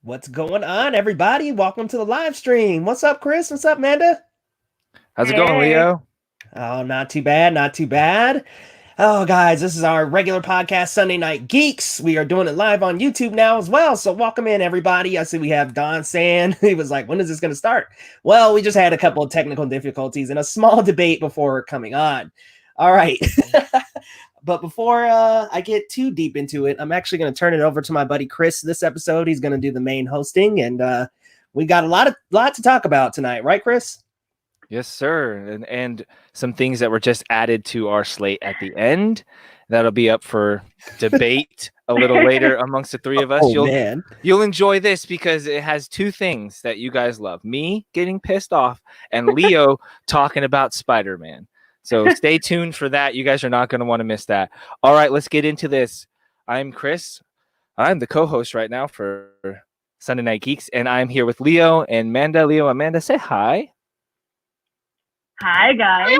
What's going on, everybody? Welcome to the live stream. What's up, Chris? What's up, Amanda? How's it going, Hey, Leo? Oh, not too bad, not too bad. Oh, guys, this is our regular podcast, Sunday Night Geeks. We are doing it live on YouTube now as well. So, welcome in, everybody. I see we have Don Sand. He was like, when is this going to start? Well, we just had a couple of technical difficulties and a small debate before coming on. All right. But before I get too deep into it, I'm actually going to turn it over to my buddy Chris this episode. He's going to do the main hosting, and we got a lot to talk about tonight, right, Chris? Yes, sir. And some things that were just added to our slate at the end. That'll be up for debate a little later amongst the three of us. Oh man, You'll enjoy this because it has two things that you guys love: me getting pissed off and Leo talking about Spider-Man. So stay tuned for that. You guys are not going to want to miss that. All right, let's get into this. I'm Chris. I'm the co-host right now for Sunday Night Geeks, and I'm here with Leo and Amanda. Leo, Amanda, say hi. hi guys.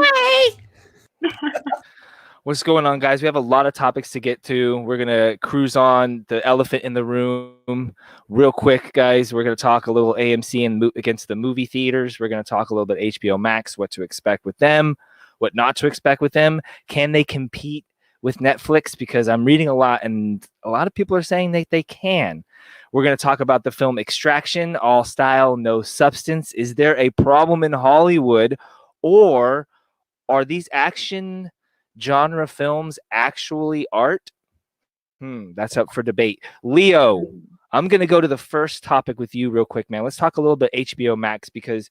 What's going on, guys? We have a lot of topics to get to. We're going to cruise on the elephant in the room real quick, guys. We're going to talk a little AMC and against the movie theaters. We're going to talk a little bit HBO Max, what to expect with them, what not to expect with them. Can they compete with Netflix? Because I'm reading a lot, and a lot of people are saying that they can. We're going to talk about the film Extraction, all style, no substance. Is there a problem in Hollywood, or are these action genre films actually art? That's up for debate. Leo, I'm going to go to the first topic with you real quick, man. Let's talk a little bit HBO Max, because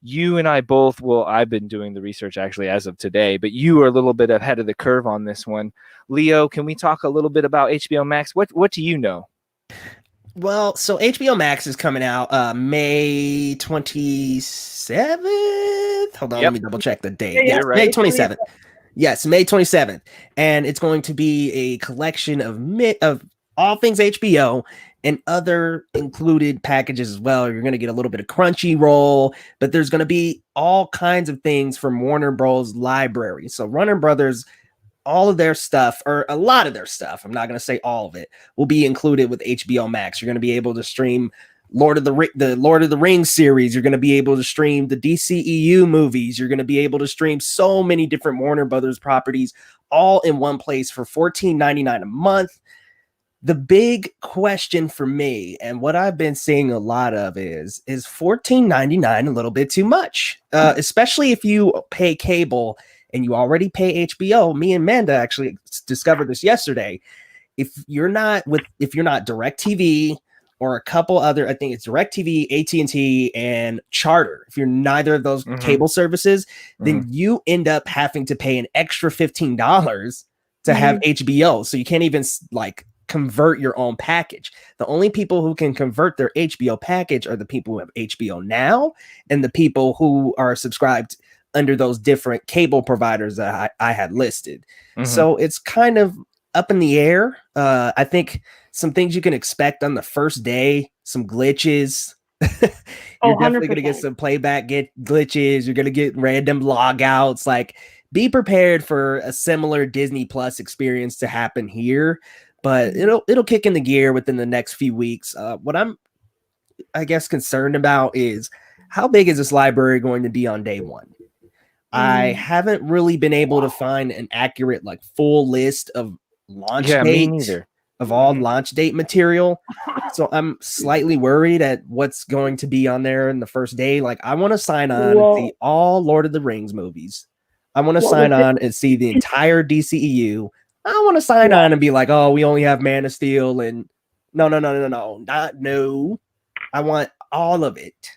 you and I both, well, I've been doing the research actually as of today, but you are a little bit ahead of the curve on this one. Leo, can we talk a little bit about HBO Max? What do you know? well, so HBO Max is coming out May 27th. Hold on, Yep. let me double check the date. Yeah, Yes, you're right. May 27th. Yes, May 27th. And it's going to be a collection of all things HBO and other included packages as well. You're going to get a little bit of Crunchyroll, but there's going to be all kinds of things from Warner Bros. Library. So Warner Brothers, all of their stuff, or a lot of their stuff, I'm not going to say all of it, will be included with HBO Max. You're going to be able to stream the Lord of the Rings series. You're going to be able to stream the DCEU movies. You're going to be able to stream so many different Warner Brothers properties all in one place for $14.99 a month. The big question for me, and what I've been seeing a lot of, is $14.99 a little bit too much? Especially if you pay cable and you already pay HBO. Me and Amanda actually discovered this yesterday. If you're not DirecTV or a couple other, I think it's DirecTV, AT&T, and Charter. If you're neither of those cable services, then you end up having to pay an extra $15 to have HBO. So you can't even like convert your own package. The only people who can convert their HBO package are the people who have HBO Now and the people who are subscribed under those different cable providers that I had listed. So it's kind of up in the air. I think some things you can expect on the first day, some glitches. You're definitely going to get some playback glitches. You're going to get random logouts. Like, be prepared for a similar Disney Plus experience to happen here, but it'll kick in the gear within the next few weeks. What I'm, I guess, concerned about is how big is this library going to be on day one? I haven't really been able to find an accurate, like, full list of launch dates of all launch date material. So I'm slightly worried at what's going to be on there in the first day. Like, I want to sign on and see all Lord of the Rings movies. I want to sign on and see the entire DCEU. I want to sign on and be like, oh, we only have Man of Steel, and no. I want all of it.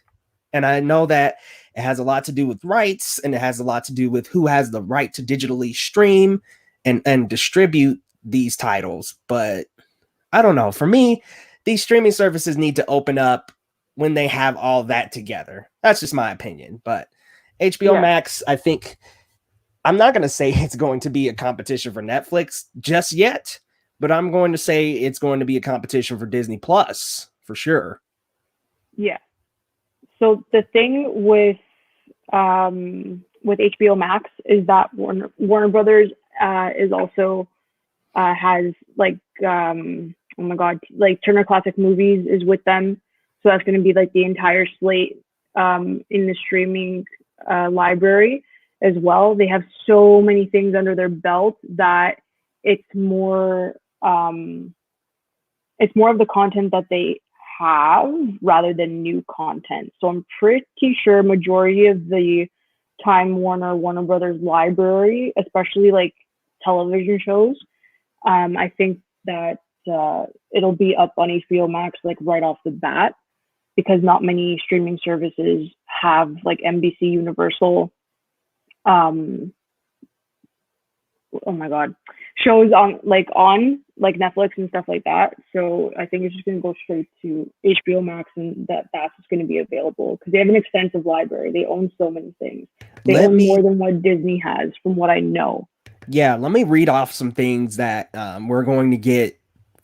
And I know that it has a lot to do with rights, and it has a lot to do with who has the right to digitally stream and distribute these titles. But I don't know. For me, these streaming services need to open up when they have all that together. That's just my opinion. But HBO Max, I think, I'm not going to say it's going to be a competition for Netflix just yet, but I'm going to say it's going to be a competition for Disney Plus for sure. Yeah. So the thing with HBO Max is that Warner Brothers is also has like oh my god, like Turner Classic Movies is with them. So that's going to be like the entire slate in the streaming library as well. They have so many things under their belt that it's more of the content that they have rather than new content. So I'm pretty sure majority of the Time Warner Brothers library, especially like television shows, I think that it'll be up on HBO Max like right off the bat, because not many streaming services have like NBC Universal oh my god, shows on Netflix and stuff like that. So I think it's just going to go straight to HBO Max, and that's just going to be available because they have an extensive library. They own so many things. They own more than what Disney has, from what I know. Yeah, let me read off some things that we're going to get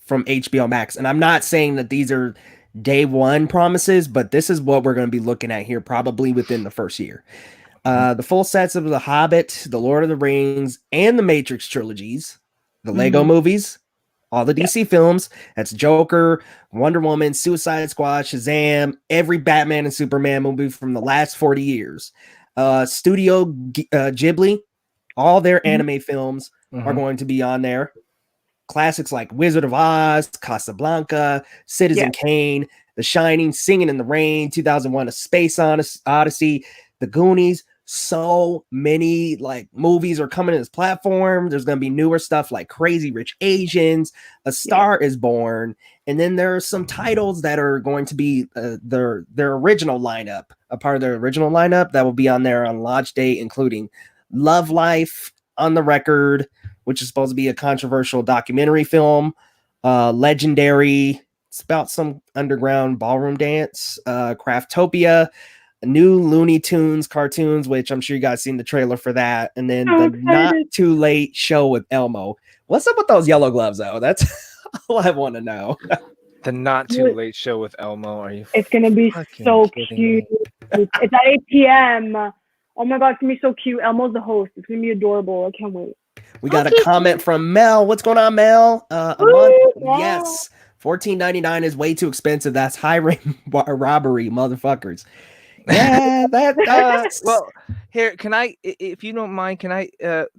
from HBO Max. And I'm not saying that these are day one promises, but this is what we're going to be looking at here probably within the first year. The full sets of The Hobbit, The Lord of the Rings, and the Matrix trilogies, the Lego movies, all the DC films. That's Joker, Wonder Woman, Suicide Squad, Shazam, every Batman and Superman movie from the last 40 years. Studio Ghibli, all their anime films are going to be on there. Classics like Wizard of Oz, Casablanca, Citizen Kane, The Shining, Singing in the Rain, 2001: A Space Odyssey, The Goonies. So many like movies are coming to this platform. There's going to be newer stuff like Crazy Rich Asians, A Star is Born, and then there are some titles that are going to be their original lineup, a part of their original lineup that will be on there on launch date, including Love Life, On the Record, which is supposed to be a controversial documentary film, Legendary, it's about some underground ballroom dance, Craftopia, new Looney Tunes cartoons, which I'm sure you guys seen the trailer for that, and then the Not Too Late show with Elmo. What's up with those yellow gloves, though? That's all I want to know. The Not Too Late show with Elmo. Are you? It's gonna be so cute. It's at 8 p.m. Oh my god, it's gonna be so cute. Elmo's the host. It's gonna be adorable. I can't wait. We got a comment from Mel. What's going on, Mel? A month? Yes. $14.99 is way too expensive. That's highway robbery, motherfuckers. Yeah, that does. Well, here, can I, if you don't mind, can I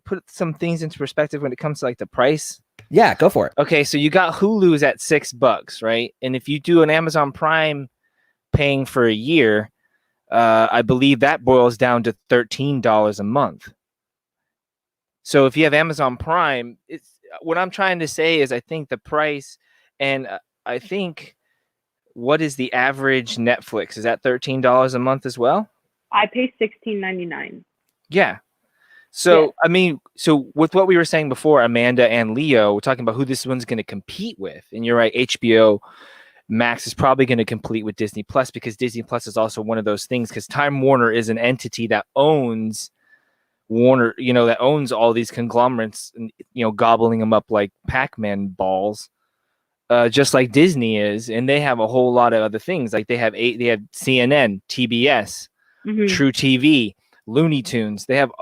put some things into perspective when it comes to like the price? Yeah, go for it. Okay, so you got Hulu's at $6, right? And if you do an Amazon Prime paying for a year, I believe that boils down to $13 a month. So if you have Amazon Prime, it's what I'm trying to say is I think the price, and I think, what is the average Netflix? Is that $13 a month as well? I pay $16.99. Yeah. So, I mean, so with what we were saying before, Amanda and Leo, we're talking about who this one's going to compete with. And you're right, HBO Max is probably going to compete with Disney Plus, because Disney Plus is also one of those things, because Time Warner is an entity that owns Warner, that owns all these conglomerates and, gobbling them up like Pac-Man balls. Just like Disney is, and they have a whole lot of other things. Like they have CNN, TBS, True TV, Looney Tunes. They have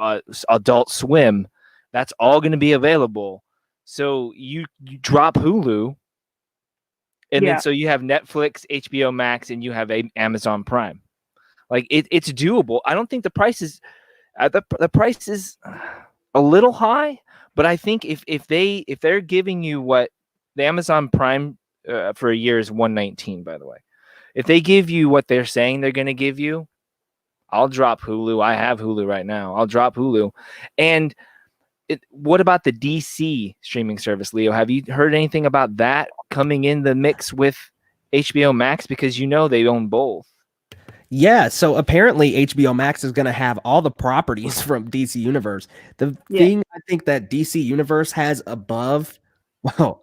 Adult Swim. That's all going to be available. So you drop Hulu, and then so you have Netflix, HBO Max, and you have Amazon Prime. Like it's doable. I don't think the price is the price is a little high, but I think if they're giving you what the Amazon Prime for a year is $119, by the way. If they give you what they're saying they're going to give you, I'll drop Hulu. I have Hulu right now. I'll drop Hulu. And what about the DC streaming service, Leo? Have you heard anything about that coming in the mix with HBO Max? Because they own both. Yeah, so apparently HBO Max is going to have all the properties from DC Universe. The thing I think that DC Universe has above, well,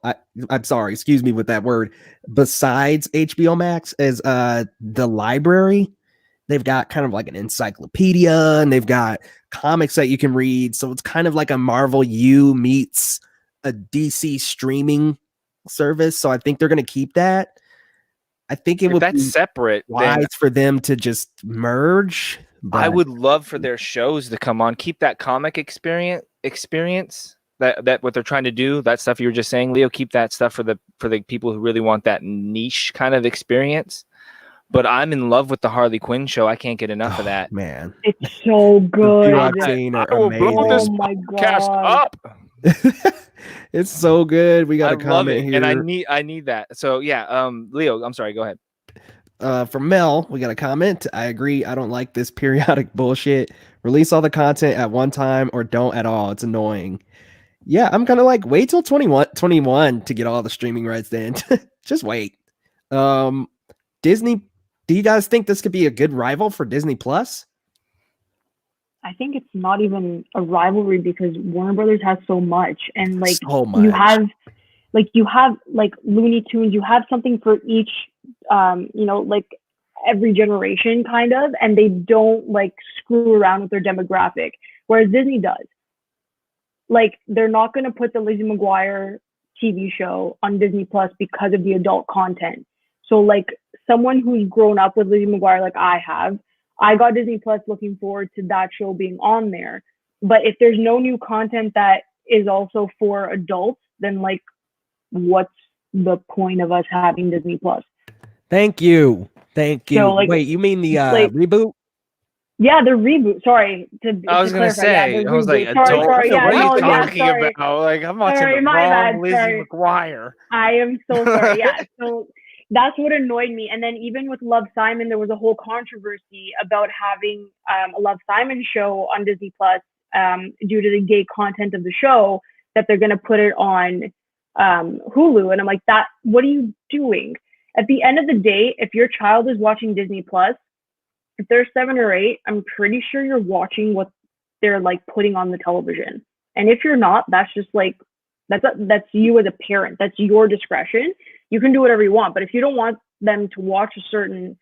I'm sorry, excuse me with that word, besides HBO Max is the library. They've got kind of like an encyclopedia, and they've got comics that you can read. So it's kind of like a Marvel U meets a DC streaming service. So I think they're going to keep that. I think it would be separate, wise for them to just merge. I would love for their shows to come on, keep that comic experience. That what they're trying to do, that stuff you were just saying, Leo, keep that stuff for the people who really want that niche kind of experience. But I'm in love with the Harley Quinn show. I can't get enough of that. Man, It's so the good. few I've seen are I will blow this Oh my cast god. up. It's so good. We got I a love comment it, here. and I need that. So yeah, Leo, I'm sorry. Go ahead. From Mel, we got a comment. I agree. I don't like this periodic bullshit. Release all the content at one time or don't at all. It's annoying. Yeah, I'm kind of like, wait till 21 to get all the streaming rights then. Just wait. Disney, do you guys think this could be a good rival for Disney Plus? I think it's not even a rivalry because Warner Brothers has so much, and like So much. you have like Looney Tunes, you have something for each like every generation kind of, and they don't like screw around with their demographic, whereas Disney does. Like they're not going to put the Lizzie McGuire TV show on Disney Plus because of the adult content. So like someone who's grown up with Lizzie McGuire like I have, I got Disney Plus looking forward to that show being on there. But if there's no new content that is also for adults, then like what's the point of us having Disney Plus? Thank you. So, like, Wait, you mean the like- reboot? Yeah, the reboot. Sorry, I was gonna clarify, yeah, say, the I was like, reboot. Sorry, adult? yeah, What are no, you yeah, talking sorry. about? Like, I'm watching Sorry, the my wrong bad, Lizzie sorry. McGuire. I am so sorry. Yeah, so that's what annoyed me. And then even with Love, Simon, there was a whole controversy about having a Love, Simon show on Disney Plus due to the gay content of the show, that they're going to put it on Hulu. And I'm like, what are you doing? At the end of the day, if your child is watching Disney Plus, if they're 7 or 8, I'm pretty sure you're watching what they're like putting on the television. And if you're not, that's just like, that's you as a parent. That's your discretion. You can do whatever you want. But if you don't want them to watch a certain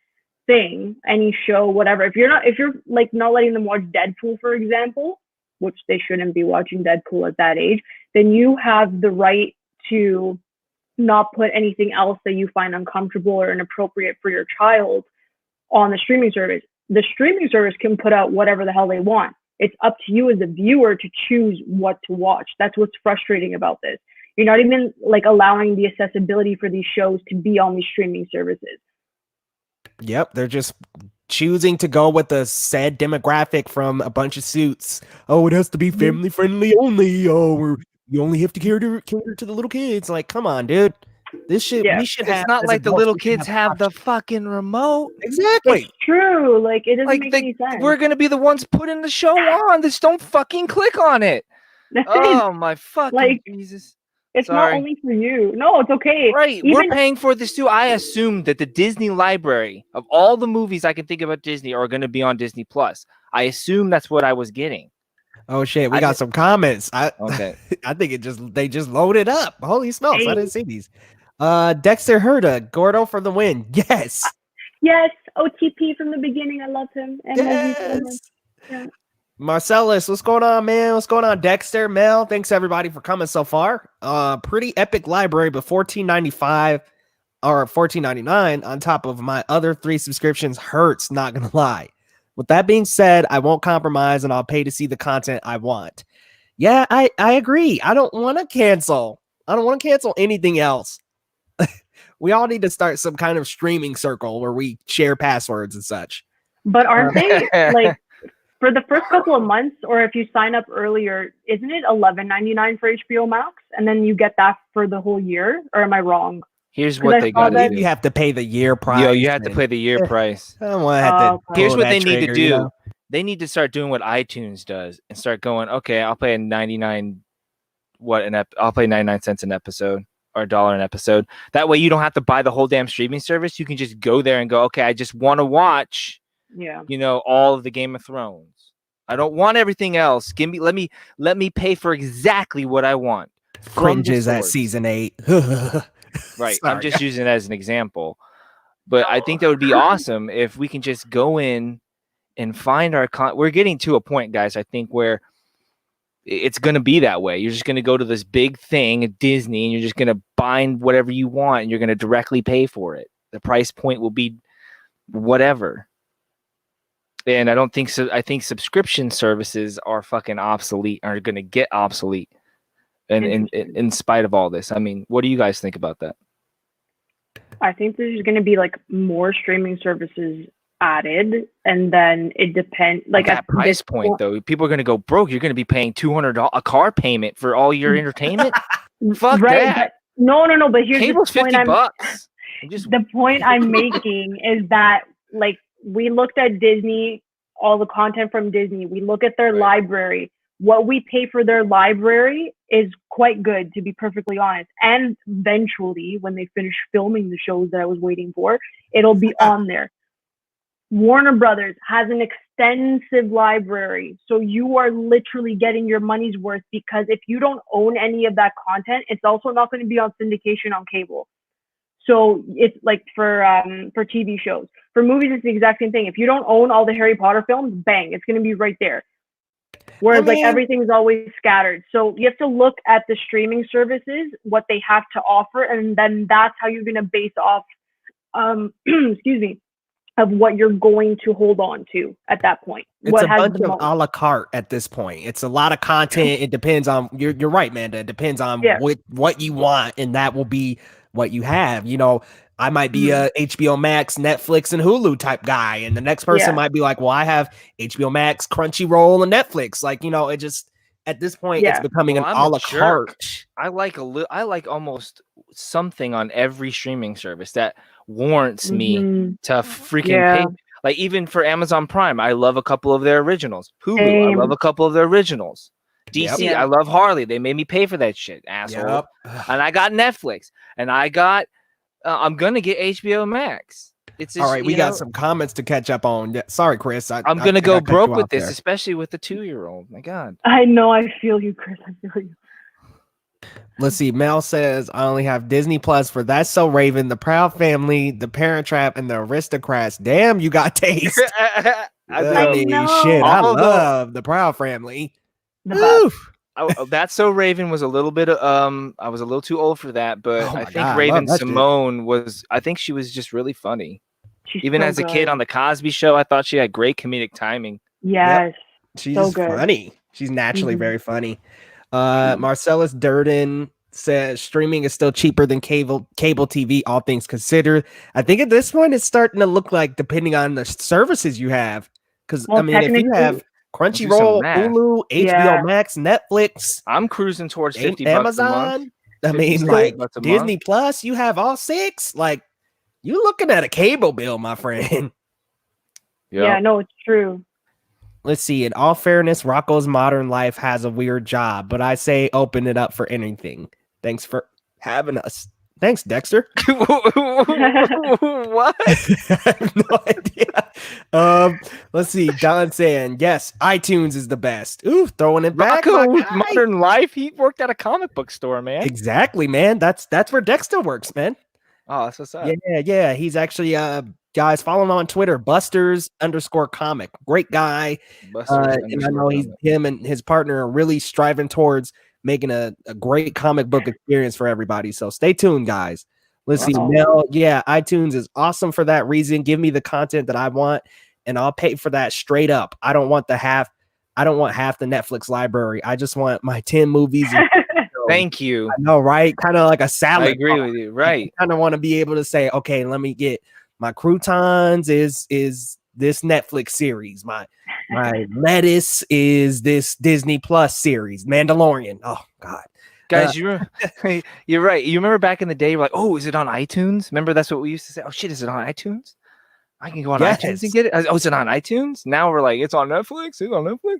thing, any show, whatever, if you're like not letting them watch Deadpool, for example, which they shouldn't be watching Deadpool at that age, then you have the right to not put anything else that you find uncomfortable or inappropriate for your child on the streaming service. The streaming service can put out whatever the hell they want. It's up to you as a viewer to choose what to watch. That's what's frustrating about this. You're not even like allowing the accessibility for these shows to be on these streaming services. Yep, they're just choosing to go with the said demographic from a bunch of suits. Oh, it has to be family friendly only. Oh, you only have to cater to the little kids. Like, come on, dude. This shit, Yeah. we should have. It's not as like the adults, little we should kids have the options. fucking remote. Exactly. It's true. Like, it doesn't Like make any sense. we're gonna be the ones putting the show on. Just don't fucking click on it. Oh my fucking Like, Jesus. it's sorry. not only for you. No, it's okay. Right, Even we're paying for this too. I assumed that the Disney library of all the movies I can think about Disney are going to be on Disney Plus. I assume that's what I was getting. Oh shit, we got some comments. Okay. I think they just loaded up. Holy smokes, I Hey. didn't see these. Dexter Herda, Gordo for the win. Yes. yes, OTP from the beginning. I love him. And Yes. Yeah. Marcellus, what's going on, man? What's going on, Dexter? Mel, thanks everybody for coming so far. Pretty epic library, but $14.95 or $14.99 on top of my other 3 subscriptions hurts, not gonna lie. With that being said, I won't compromise and I'll pay to see the content I want. Yeah, I agree. I don't want to cancel. I don't want to cancel anything else. We all need to start some kind of streaming circle where we share passwords and such. But aren't they like for the first couple of months, or if you sign up earlier, isn't it $11.99 for HBO Max, and then you get that for the whole year? Or am I wrong? Here's what they got to do. You have to pay the year price. Yo, you have to pay the year price. I don't want to have to. Here's pull what that they need to trigger, do. you know? They need to start doing what iTunes does and start going, okay, I'll pay 99 I'll pay 99 cents an episode or $1 an episode. That way you don't have to buy the whole damn streaming service. You can just go there and go, okay, I just want to watch all of the Game of Thrones. I don't want everything else. Let me pay for exactly what I want. Cringes at season 8. Right. Sorry. I'm just using it as an example. But I think that would be awesome if we can just go in and find our we're getting to a point, guys, I think, where it's going to be that way. You're just going to go to this big thing at Disney and you're just going to bind whatever you want and you're going to directly pay for it. The price point will be whatever. And I think subscription services are fucking obsolete, are going to get obsolete. And in spite of all this, I mean, what do you guys think about that? I think there's going to be like more streaming services added, and then it depends. Like At at that price point, though, people are going to go broke. You're going to be paying $200 a car payment for all your entertainment. Fuck right, that. but no. But here's Cable's the point. $50. The point I'm making is that like we looked at Disney, all the content from Disney. We look at their library. What we pay for their library is quite good, to be perfectly honest. And eventually, when they finish filming the shows that I was waiting for, it'll be on there. Warner Brothers has an extensive library. So you are literally getting your money's worth, because if you don't own any of that content, it's also not going to be on syndication on cable. So it's like for TV shows. For movies, it's the exact same thing. If you don't own all the Harry Potter films, bang, it's going to be right there. Whereas like everything's always scattered. So you have to look at the streaming services, what they have to offer, and then that's how you're going to base off, excuse me, of what you're going to hold on to at that point. It's what a has bunch the of most. a la carte at this point. It's a lot of content. It depends on you're right, Amanda. It depends on what you want, and that will be what you have. You know, I might be a HBO Max, Netflix, and Hulu type guy, and the next person might be like, well, I have HBO Max, Crunchyroll, and Netflix. Like, you know, it just at this point it's becoming an a la carte. I like almost something on every streaming service that warrants me to freaking pay. Like even for Amazon Prime, I love a couple of their originals. Hulu, I love a couple of their originals. DC, I love Harley. They made me pay for that shit, asshole. And I got Netflix, and I got I'm gonna get HBO Max. It's just, all right. We got some comments to catch up on. Sorry, Chris. I'm gonna go broke with this, especially with the 2-year-old. My God. I know. I feel you, Chris. I feel you. Let's see. Mel says, I only have Disney Plus for That's So Raven, The Proud Family, The Parent Trap, and The Aristocrats. Damn, you got taste. I know. Shit, I love The Proud Family. That's So Raven was a little bit I was a little too old for that, but I think Raven Simone I think she was just really funny. Even as a kid on the Cosby Show, I thought she had great comedic timing. Yes. She's so funny. She's naturally very funny. Marcellus Durden says streaming is still cheaper than cable TV, all things considered. I think at this point it's starting to look like, depending on the services you have, because I mean, if you have Crunchyroll, Hulu, HBO Max, Netflix, I'm cruising towards $50 Amazon. a month. I mean, like Disney Plus, you have all 6. Like, you looking at a cable bill, my friend. Yeah, no, it's true. Let's see. In all fairness, Rocco's Modern Life has a weird job, but I say open it up for anything. Thanks for having us. Thanks, Dexter. What? I have no idea. Let's see. Don saying, yes, iTunes is the best. Ooh, throwing it back. Rocco's Modern Life. He worked at a comic book store, man. Exactly, man. That's where Dexter works, man. Oh, that's what's up. Yeah. He's actually guys, follow him on Twitter, Busters_comic. Great guy. And I know him and his partner are really striving towards making a great comic book experience for everybody. So stay tuned, guys. Let's see. Mel, iTunes is awesome for that reason. Give me the content that I want, and I'll pay for that straight up. I don't want half the Netflix library. I just want my 10 movies. Thank you. I know, right? Kind of like a salad. I agree with you. Right. I kind of want to be able to say, okay, let me get my croutons is this Netflix series. My lettuce is this Disney Plus series, Mandalorian. Oh God. Guys, you're right. You remember back in the day, you're like, oh, is it on iTunes? Remember that's what we used to say. Oh shit, is it on iTunes? I can go on iTunes and get it. Oh, is it on iTunes? Now we're like, it's on Netflix. It's on Netflix.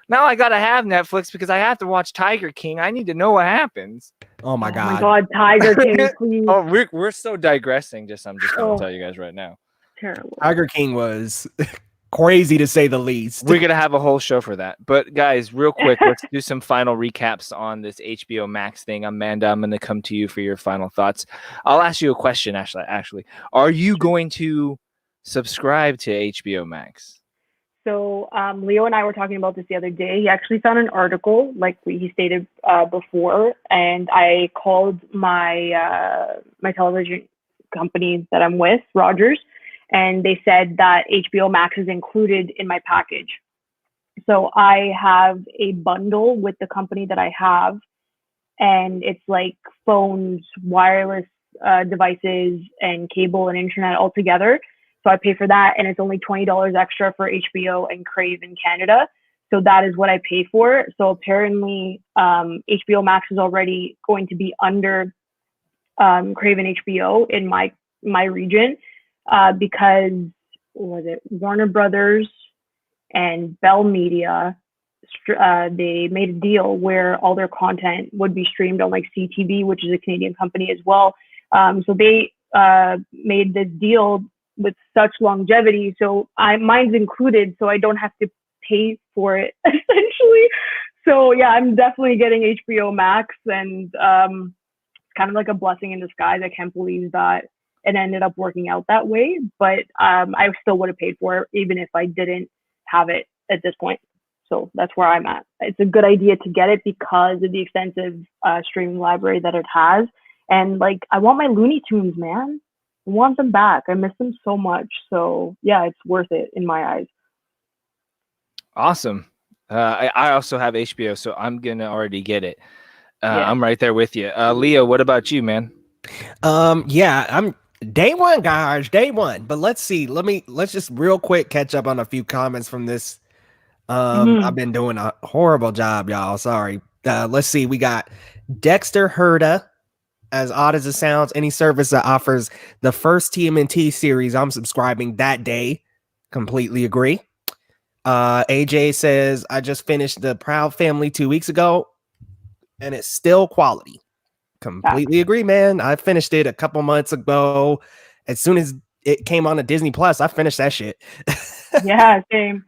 Now I gotta have Netflix because I have to watch Tiger King. I need to know what happens. Oh my God. Oh my God, Tiger King, please. Oh, we're so digressing. I'm just gonna tell you guys right now. Terrible. Tiger King was crazy to say the least. We're gonna have a whole show for that. But guys, real quick, let's do some final recaps on this HBO Max thing. Amanda, I'm gonna come to you for your final thoughts. I'll ask you a question, Ashley. Actually, are you going to subscribe to HBO Max? So Leo and I were talking about this the other day. He actually found an article, like he stated before, and I called my my television company that I'm with, Rogers, and they said that HBO Max is included in my package. So I have a bundle with the company that I have, and it's like phones, wireless devices and cable and internet all together. So I pay for that, and it's only $20 extra for HBO and Crave in Canada. So that is what I pay for. So apparently, HBO Max is already going to be under Crave and HBO in my region because what was it, Warner Brothers and Bell Media. They made a deal where all their content would be streamed on like CTV, which is a Canadian company as well. So they made this deal with such longevity. So mine's included, so I don't have to pay for it essentially. So yeah, I'm definitely getting HBO Max, and it's kind of like a blessing in disguise. I can't believe that it ended up working out that way, but I still would have paid for it even if I didn't have it at this point. So that's where I'm at. It's a good idea to get it because of the extensive streaming library that it has. And like, I want my Looney Tunes, man. I want them back. I miss them so much. So yeah, it's worth it in my eyes. Awesome. I also have HBO, so I'm gonna already get it. I'm right there with you. Leo, what about you, man? Yeah, I'm day one, guys, day one. But let's see. Let's just real quick catch up on a few comments from this. I've been doing a horrible job, y'all. Sorry. Let's see. We got Dexter Herda. As odd as it sounds, any service that offers the first TMNT series, I'm subscribing that day. Completely agree. AJ says, I just finished The Proud Family 2 weeks ago, and it's still quality. Completely agree, man. I finished it a couple months ago. As soon as it came on to Disney Plus, I finished that shit. Yeah, same.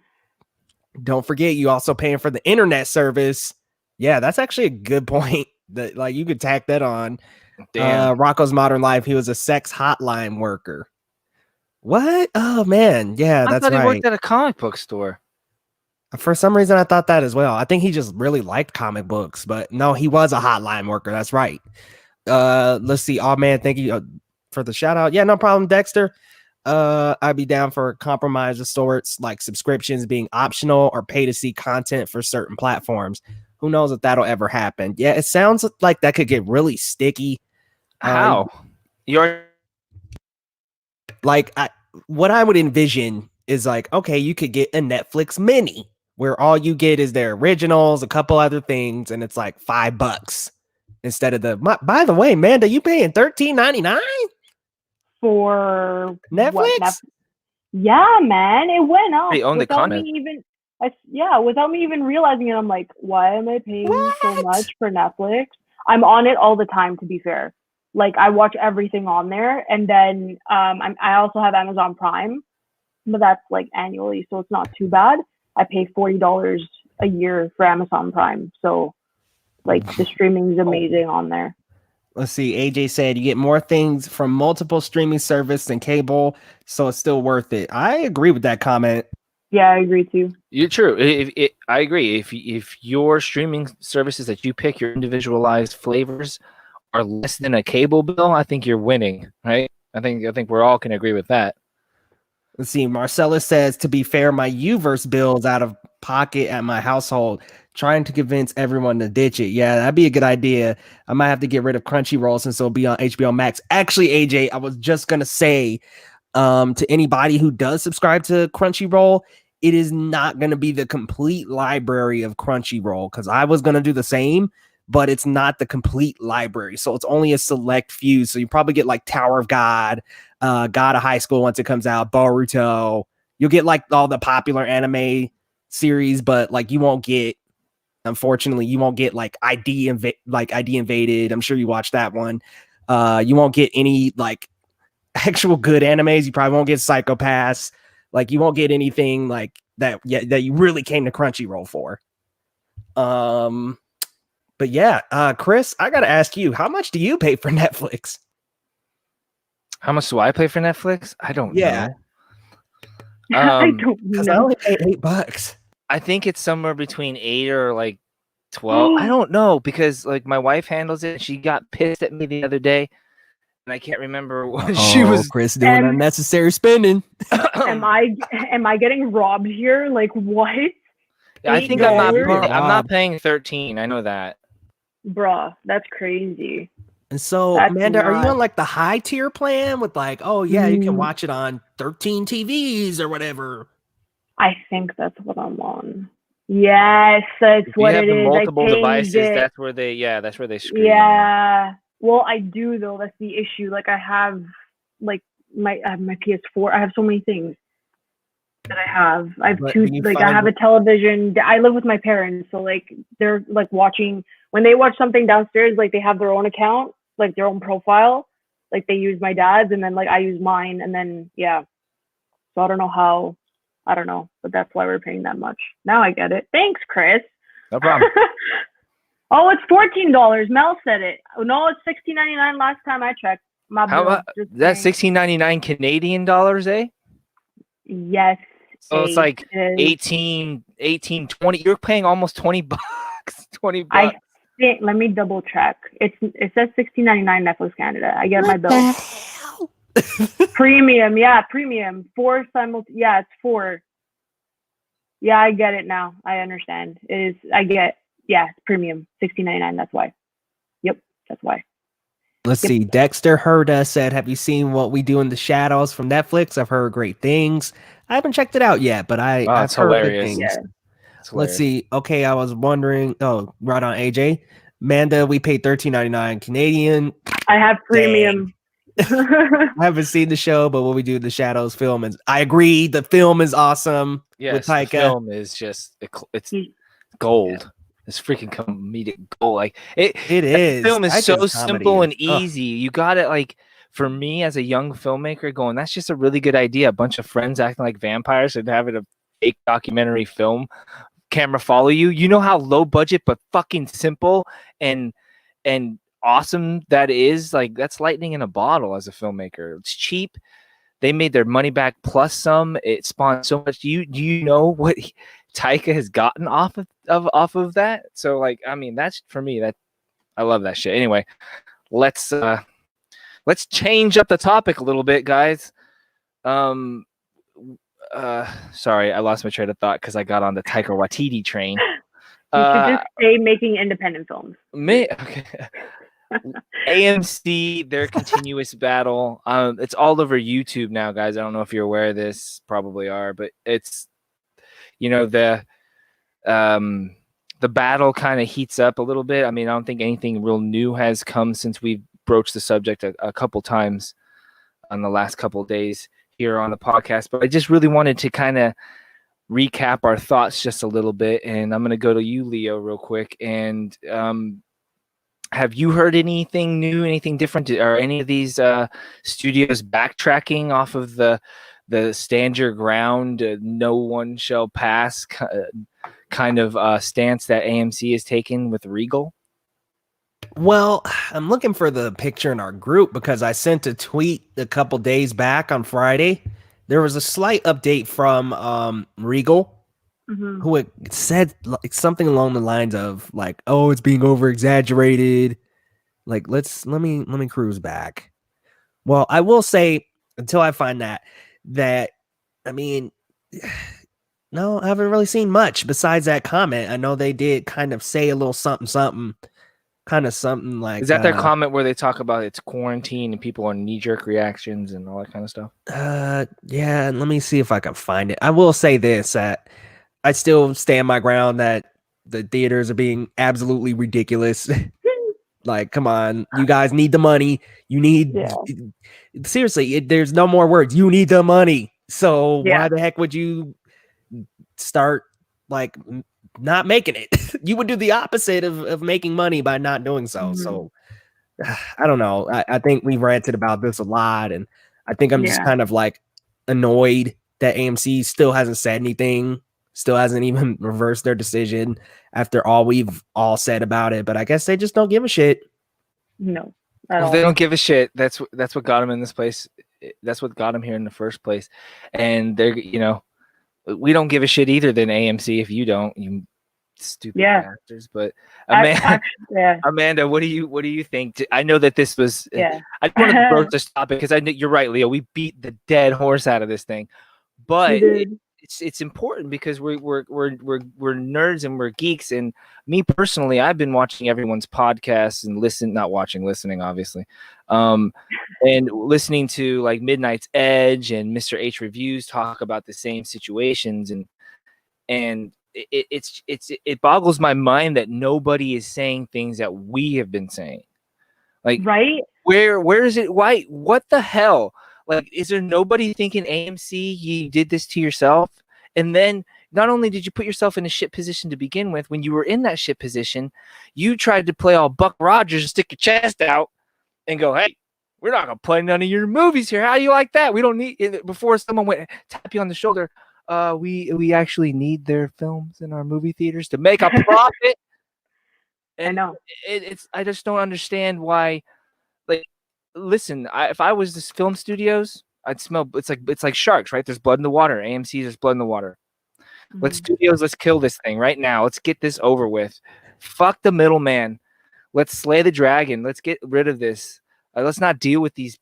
Don't forget, you also paying for the internet service. Yeah, that's actually a good point. That like you could tack that on. Damn. Rocco's Modern Life. He was a sex hotline worker. What? Oh man, yeah, I that's thought right. he worked at a comic book store. For some reason, I thought that as well. I think he just really liked comic books, but no, he was a hotline worker. That's right. Let's see. Oh man, thank you for the shout out. Yeah, no problem, Dexter. I'd be down for a compromise of sorts, like subscriptions being optional or pay to see content for certain platforms. Who knows if that'll ever happen? Yeah, it sounds like that could get really sticky. How? You're like what I would envision is like, okay, you could get a Netflix mini where all you get is their originals, a couple other things, and it's like $5 instead of by the way, Amanda, you paying $13.99 for Netflix? Yeah, man, it went up they own the without content. me even. Without me even realizing it. I'm like, why am I paying so much for Netflix? I'm on it all the time, to be fair. Like, I watch everything on there, and then I also have Amazon Prime, but that's like annually, so it's not too bad. I pay $40 a year for Amazon Prime, so like the streaming is amazing on there. Let's see. AJ said you get more things from multiple streaming service than cable, so it's still worth it. I agree with that comment. Yeah, I agree too. You're true. I agree. If your streaming services that you pick, your individualized flavors, are less than a cable bill, I think you're winning, right? I think we're all can agree with that. Let's see. Marcellus says, to be fair, my Uverse bill's out of pocket at my household. Trying to convince everyone to ditch it. Yeah, that'd be a good idea. I might have to get rid of Crunchyroll since it'll be on HBO Max. Actually, AJ, I was just gonna say, to anybody who does subscribe to Crunchyroll, it is not going to be the complete library of Crunchyroll, because I was going to do the same, but it's not the complete library. So it's only a select few. So you probably get like Tower of God, God of High School once it comes out, Boruto. You'll get like all the popular anime series, but like you won't get, unfortunately, you won't get like ID Invaded. I'm sure you watched that one. You won't get any like actual good animes. You probably won't get Psychopaths. Like you won't get anything like that that you really came to Crunchyroll for. But yeah, Chris, I gotta ask you, how much do you pay for Netflix? How much do I pay for Netflix? I don't know. I don't Because I know. only pay $8. I think it's somewhere between 8 or like 12. I don't know, because like my wife handles it. She got pissed at me the other day, and I can't remember what she was. Chris doing unnecessary spending. Am I getting robbed here? Like what? I think I'm not paying 13. I know that. Bruh, that's crazy. And so, That's Amanda, are you not. on like the high tier plan with like, oh yeah, you can Mm, watch it on 13 TVs or whatever? I think that's what I'm on. Yes, that's If you what have it the is. I multiple changed devices, it. that's where they screw you, man. Yeah. Well, I do though. That's the issue. Like I have like I have my PS4. I have so many things that I have. I have But two. do you Like I find have a television. I live with my parents, so like they're like watching when they watch something downstairs. Like they have their own account, like their own profile. Like they use my dad's, and then like I use mine, and then yeah. So I don't know how. I don't know, but that's why we're paying that much. Now I get it. Thanks, Chris. No problem. Oh, it's $14. Mel said it. Oh, no, it's $16.99 last time I checked. My How bro, much? just That's saying. $16.99 Canadian dollars, eh? Yes. So it's like it is. 18, 20. You're paying almost 20 bucks. 20 I bucks. think. Let me double check. It says $16.99 Netflix Canada. I get my bill. Premium, yeah, premium. Yeah, it's 4. Yeah, I get it now. I understand. It is. I get. Yeah, it's premium. $16.99. That's why. Yep, that's why. Let's see. Dexter Herda said, "Have you seen What We Do in the Shadows from Netflix? I've heard great things. I haven't checked it out yet, but I've it's heard good hilarious. things." Yeah. It's Let's hilarious. see. Okay, I was wondering. Oh, right on, AJ. Amanda, we paid $13.99 Canadian. I have premium. I haven't seen the show, but What We Do in the Shadows film is. I agree. The film is awesome. Yes, with the Taika. film is just it's gold. It's freaking comedic gold. Like It is. The film is so Taika's comedy simple is- and easy. You got it. Like for me as a young filmmaker, going that's just a really good idea. A bunch of friends acting like vampires and having a fake documentary film camera follow you. You know how low budget but fucking simple and awesome that is. Like that's lightning in a bottle as a filmmaker. It's cheap. They made their money back plus some. It spawned so much. Do you know what Taika has gotten off of that? So like, I mean, that's for me. That I love that shit. Anyway, let's change up the topic a little bit, guys. Sorry, I lost my train of thought because I got on the Taika Waititi train. You should just stay making independent films. Okay. AMC, their continuous battle. It's all over YouTube now, guys. I don't know if you're aware of this. Probably are, but it's the battle kind of heats up a little bit. I mean, I don't think anything real new has come since we've broached the subject a couple times on the last couple of days here on the podcast. But I just really wanted to kind of recap our thoughts just a little bit, and I'm going to go to you, Leo, real quick. And have you heard anything new, anything different? Are any of these studios backtracking off of the stand your ground, no one shall pass kind of stance that AMC is taking with Regal? Well, I'm looking for the picture in our group because I sent a tweet a couple days back on Friday. There was a slight update from Regal, who it said like something along the lines of like, "Oh, it's being over exaggerated." Like, let me cruise back. Well, I will say until I find that I mean, no, I haven't really seen much besides that comment. I know they did kind of say a little something, kind of something like. Is that their comment where they talk about it's quarantine and people are knee-jerk reactions and all that kind of stuff? Yeah. Let me see if I can find it. I will say this: that I still stand my ground that the theaters are being absolutely ridiculous. Like, come on, you guys need the money. You need seriously. There's no more words. You need the money. So why the heck would you start like not making it? You would do the opposite of making money by not doing so. So I don't know. I think we've ranted about this a lot, and I think I'm just kind of like annoyed that AMC still hasn't said anything. Still hasn't even reversed their decision after all we've all said about it. But I guess they just don't give a shit. No. Well, they don't give a shit. That's what got them in this place. That's what got them here in the first place. And they're, we don't give a shit either than AMC if you don't, you stupid bastards. But Amanda, what do you think? I know that this was. I just wanted to broach this topic because I know you're right, Leo. We beat the dead horse out of this thing, but it's important because we're nerds and we're geeks. And me personally, I've been watching everyone's podcasts and listening, obviously, and listening to like Midnight's Edge and Mr. H Reviews talk about the same situations, and it boggles my mind that nobody is saying things that we have been saying. Like, right? Where is it? Why? What the hell? Like, is there nobody thinking, AMC, you did this to yourself? And then not only did you put yourself in a shit position to begin with, when you were in that shit position, you tried to play all Buck Rogers and stick your chest out and go, hey, we're not going to play none of your movies here. How do you like that? We don't need it. Before someone went tap you on the shoulder, we actually need their films in our movie theaters to make a profit. And I know. I just don't understand why. Like, listen, if I was this film studios, I'd smell. It's like sharks, right? There's blood in the water. AMC, there's blood in the water. Let's kill this thing right now. Let's get this over with. Fuck the middleman. Let's slay the dragon. Let's get rid of this. Let's not deal with these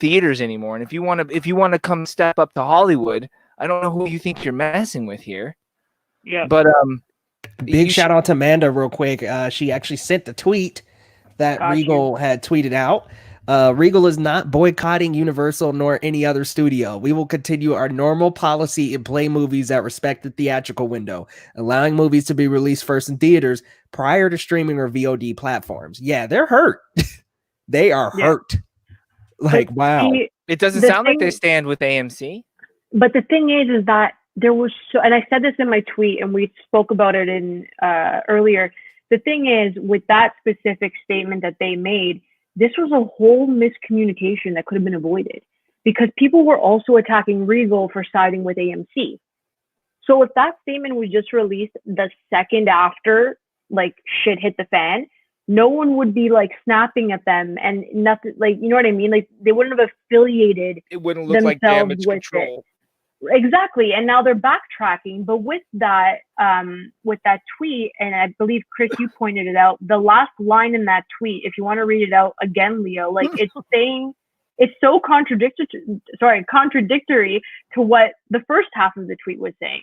theaters anymore. And if you want to come step up to Hollywood, I don't know who you think you're messing with here. Yeah. But big shout out to Amanda real quick. She actually sent the tweet that Regal had tweeted out. Regal is not boycotting Universal nor any other studio. We will continue our normal policy and play movies that respect the theatrical window, allowing movies to be released first in theaters prior to streaming or VOD platforms. Yeah, they're hurt. They are hurt. Like, wow. It doesn't sound like they stand with AMC. But the thing is that there was and I said this in my tweet, and we spoke about it in earlier. The thing is, with that specific statement that they made, this was a whole miscommunication that could have been avoided, because people were also attacking Regal for siding with AMC. So if that statement was just released the second after, like, shit hit the fan, no one would be like snapping at them and nothing, like, you know what I mean? Like, they wouldn't have affiliated. It wouldn't look like Damage Control. Exactly. And now they're backtracking. But with that tweet, and I believe, Chris, you pointed it out, the last line in that tweet, if you want to read it out again, Leo, like, it's saying, it's so contradictory to what the first half of the tweet was saying.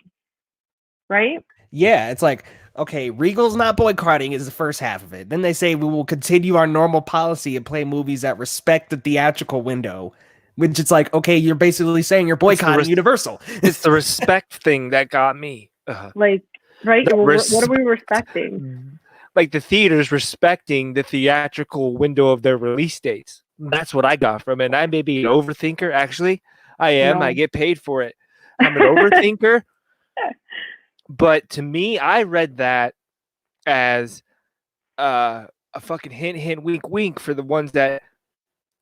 Right? Yeah, it's like, okay, Regal's not boycotting is the first half of it. Then they say we will continue our normal policy and play movies that respect the theatrical window. Which it's like, okay, you're basically saying you're boycotting Universal. It's the respect thing that got me. Like, right? What are we respecting? Like, the theaters respecting the theatrical window of their release dates. That's what I got from it. And I may be an overthinker. Actually, I am. No. I get paid for it. I'm an overthinker. But to me, I read that as a fucking hint, wink, wink for the ones that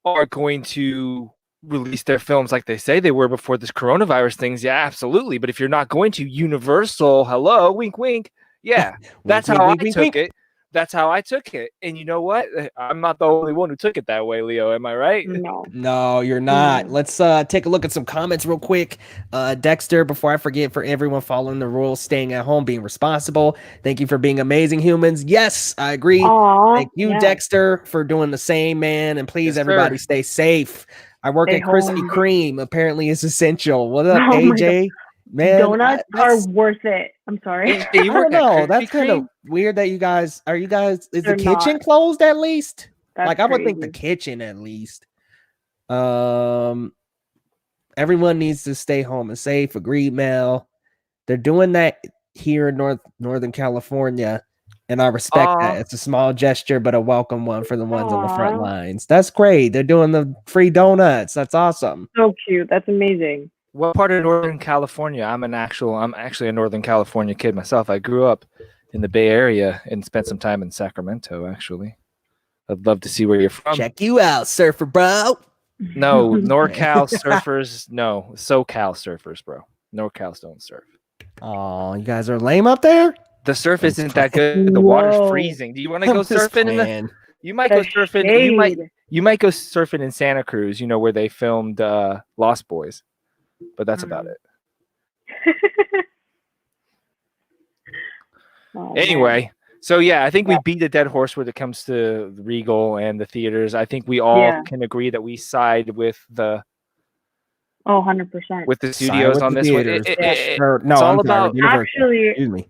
are going to release their films like they say they were before this coronavirus things. Yeah, absolutely. But if you're not going to, Universal, hello, wink, wink. Yeah, that's how I took it. That's how I took it. And you know what? I'm not the only one who took it that way, Leo. Am I right? No, you're not. Let's take a look at some comments real quick. Dexter, before I forget, for everyone following the rules, staying at home, being responsible. Thank you for being amazing humans. Yes, I agree. Aww, thank you, Dexter, for doing the same, man. And please, everybody, stay safe. I work at Krispy Kreme. Apparently, it's essential. What up, AJ? Man, donuts are worth it. I'm sorry. I don't know. That's kind of weird that you guys is the kitchen closed at least? That's like, I would think the kitchen at least. Everyone needs to stay home and safe. Agreed, Mel. They're doing that here in Northern California, and I respect that. It's a small gesture, but a welcome one for the ones on the front lines. That's great. They're doing the free donuts. That's awesome. So cute. That's amazing. What part of Northern California? I'm actually a Northern California kid myself. I grew up in the Bay Area and spent some time in Sacramento, actually. I'd love to see where you're from. Check you out, surfer bro. No, NorCal surfers. No, SoCal surfers, bro. NorCals don't surf. Oh, you guys are lame up there? The surf isn't that good. The water's freezing. Do you want to go surfing? You might go surfing. You might go surfing in Santa Cruz, where they filmed Lost Boys. But that's about it. Anyway, so yeah, I think we beat the dead horse when it comes to Regal and the theaters. I think we all can agree that we side with the Oh, 100%. with the Side studios with on the this one. theaters. It's Or, no, all I'm sorry, about Universal. Actually, Excuse me.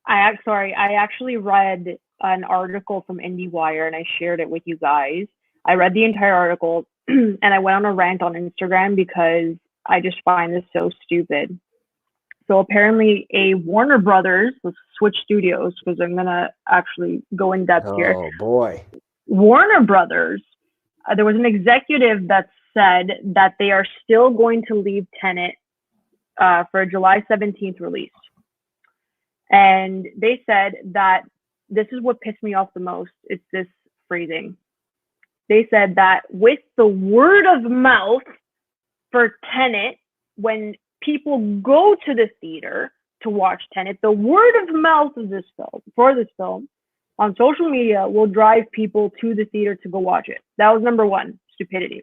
I actually read an article from IndieWire and I shared it with you guys. I read the entire article and I went on a rant on Instagram because I just find this so stupid. So apparently a Warner Brothers, let's switch studios because I'm going to actually go in depth here. Oh boy. Warner Brothers, there was an executive that said that they are still going to leave Tenet for a July 17th release. And they said that this is what pissed me off the most. It's this phrasing. They said that with the word of mouth for Tenet, when people go to the theater to watch Tenet, the word of mouth of this film, for this film, on social media will drive people to the theater to go watch it. That was number one, stupidity.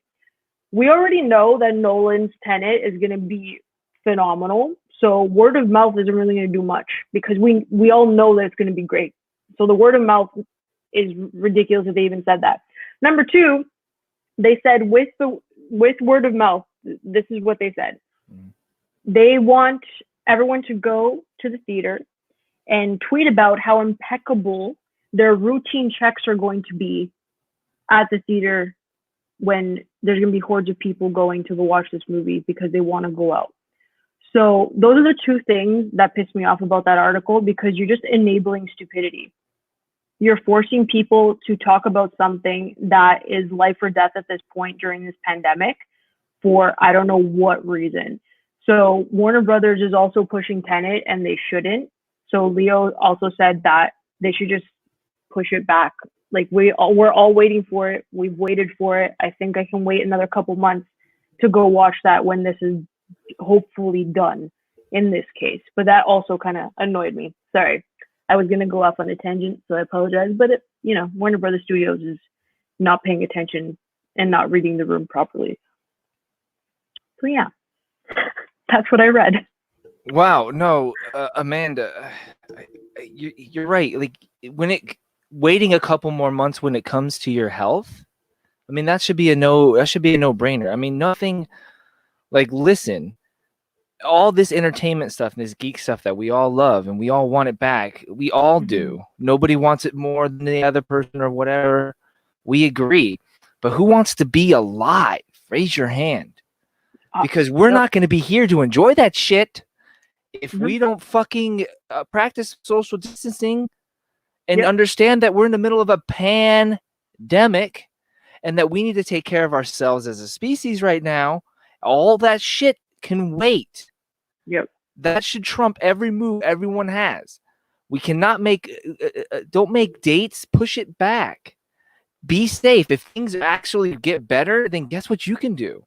We already know that Nolan's Tenet is going to be phenomenal. So word of mouth isn't really going to do much because we all know that it's going to be great. So the word of mouth is ridiculous if they even said that. Number two, they said with word of mouth, this is what they said. They want everyone to go to the theater and tweet about how impeccable their routine checks are going to be at the theater when there's going to be hordes of people going to go watch this movie because they want to go out. So those are the two things that piss me off about that article because you're just enabling stupidity. You're forcing people to talk about something that is life or death at this point during this pandemic for I don't know what reason. So Warner Brothers is also pushing Tenet and they shouldn't. So Leo also said that they should just push it back. Like we're all waiting for it. We've waited for it. I think I can wait another couple months to go watch that when this is hopefully done in this case. But that also kind of annoyed me. Sorry. I was going to go off on a tangent, so I apologize. But, Warner Brothers Studios is not paying attention and not reading the room properly. So, yeah, that's what I read. Wow. No, Amanda, you're right. Like waiting a couple more months when it comes to your health, I mean, that should be a no-brainer. I mean, nothing like, listen, all this entertainment stuff and this geek stuff that we all love and we all want it back. We all do. Nobody wants it more than the other person or whatever. We agree. But who wants to be alive? Raise your hand. Because we're not going to be here to enjoy that shit if we don't fucking practice social distancing and understand that we're in the middle of a pandemic and that we need to take care of ourselves as a species right now. All that shit can wait. Yep. That should trump every move everyone has. We cannot don't make dates, push it back. Be safe. If things actually get better, then guess what you can do?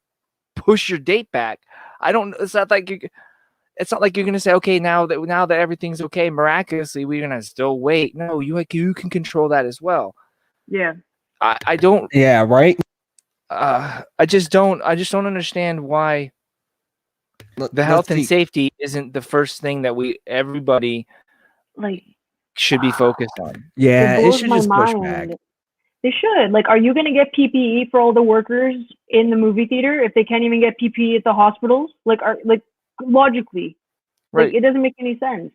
Push your date back. It's not like you're going to say, okay, now that everything's okay, miraculously, we're going to still wait. No, you can control that as well. Yeah. I don't. Yeah, right. I just don't understand why the health and safety isn't the first thing that everybody should be focused on. Yeah, it should just push back. They should. Like, are you going to get PPE for all the workers in the movie theater if they can't even get PPE at the hospitals? Logically, right? It doesn't make any sense.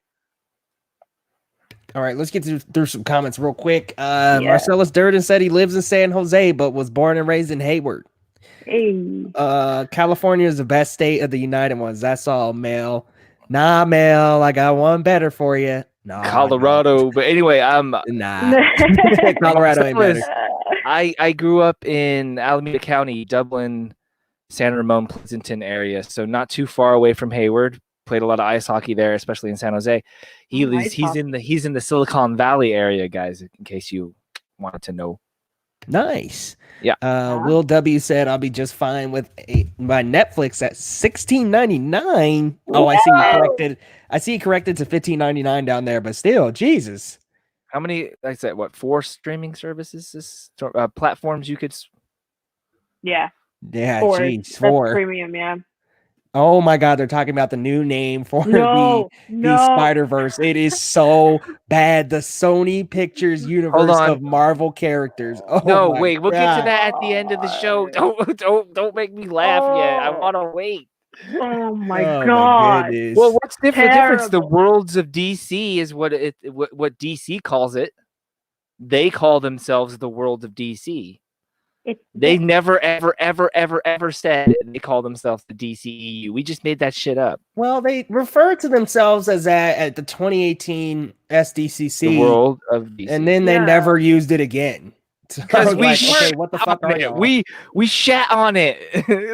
All right, let's get through some comments real quick. Marcellus Durden said he lives in San Jose, but was born and raised in Hayward. Hey. California is the best state of the United Ones. That's all, Mel. Nah, Mel, I got one better for you. No, Colorado. But anyway, Colorado ain't better. I grew up in Alameda County, Dublin, San Ramon, Pleasanton area, so not too far away from Hayward. Played a lot of ice hockey there, especially in San Jose. He's in the Silicon Valley area, guys, in case you wanted to know. Nice. Yeah. Will W said I'll be just fine with my Netflix at $16.99. Oh, I see you corrected. I see you corrected to $15.99 down there, but still, Jesus. How many? I said what? 4 streaming services, platforms you could. Yeah. Yeah. 4. Geez, 4. That's premium. Yeah. Oh my God, they're talking about the new name for the Spider-Verse. It is so bad. The Sony Pictures universe of Marvel characters. Oh no, my wait, we'll God. get to that at the end of the show. Don't make me laugh yet. I want to wait. Oh my Oh god. goodness. Well, what's the difference? The Terrible. worlds of DC is what DC calls it. They call themselves the world of DC. It's They never, ever, ever, ever, ever said they call themselves the DCEU. We just made that shit up. Well, they refer to themselves as that at the 2018 The SDCC, world of DC. and then they Yeah. never used it again. So I Because was we like, shat okay, what the fuck on are it. y'all? We shat on it.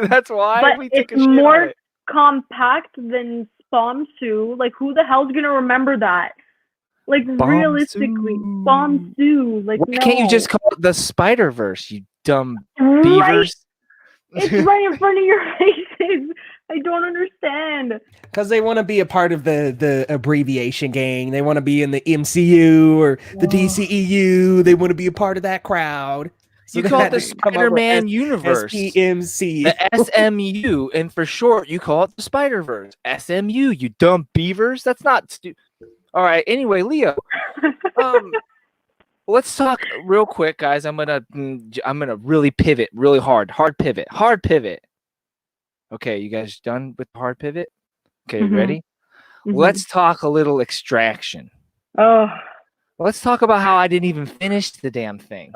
That's why but we took it's a shit more on it. compact than Spomsu. Like, who the hell's gonna remember that? Like, realistically, Spomsu. Like, Why no. can't you just call it the Spider-Verse, you dumb Right. beavers? It's right in front of your faces. I don't understand. Because they want to be a part of the abbreviation gang. They want to be in the MCU or the DCEU. They want to be a part of that crowd. So You they call had it the to come up with Spider-Man universe. SPMC. The SMU, and for short, you call it the Spider-Verse. SMU, you dumb beavers. That's not stupid. All right. Anyway, Leo, let's talk real quick, guys. I'm gonna really pivot, really hard pivot. Okay, you guys done with the hard pivot? Okay, ready? Let's talk a little Extraction. Oh. Let's talk about how I didn't even finish the damn thing.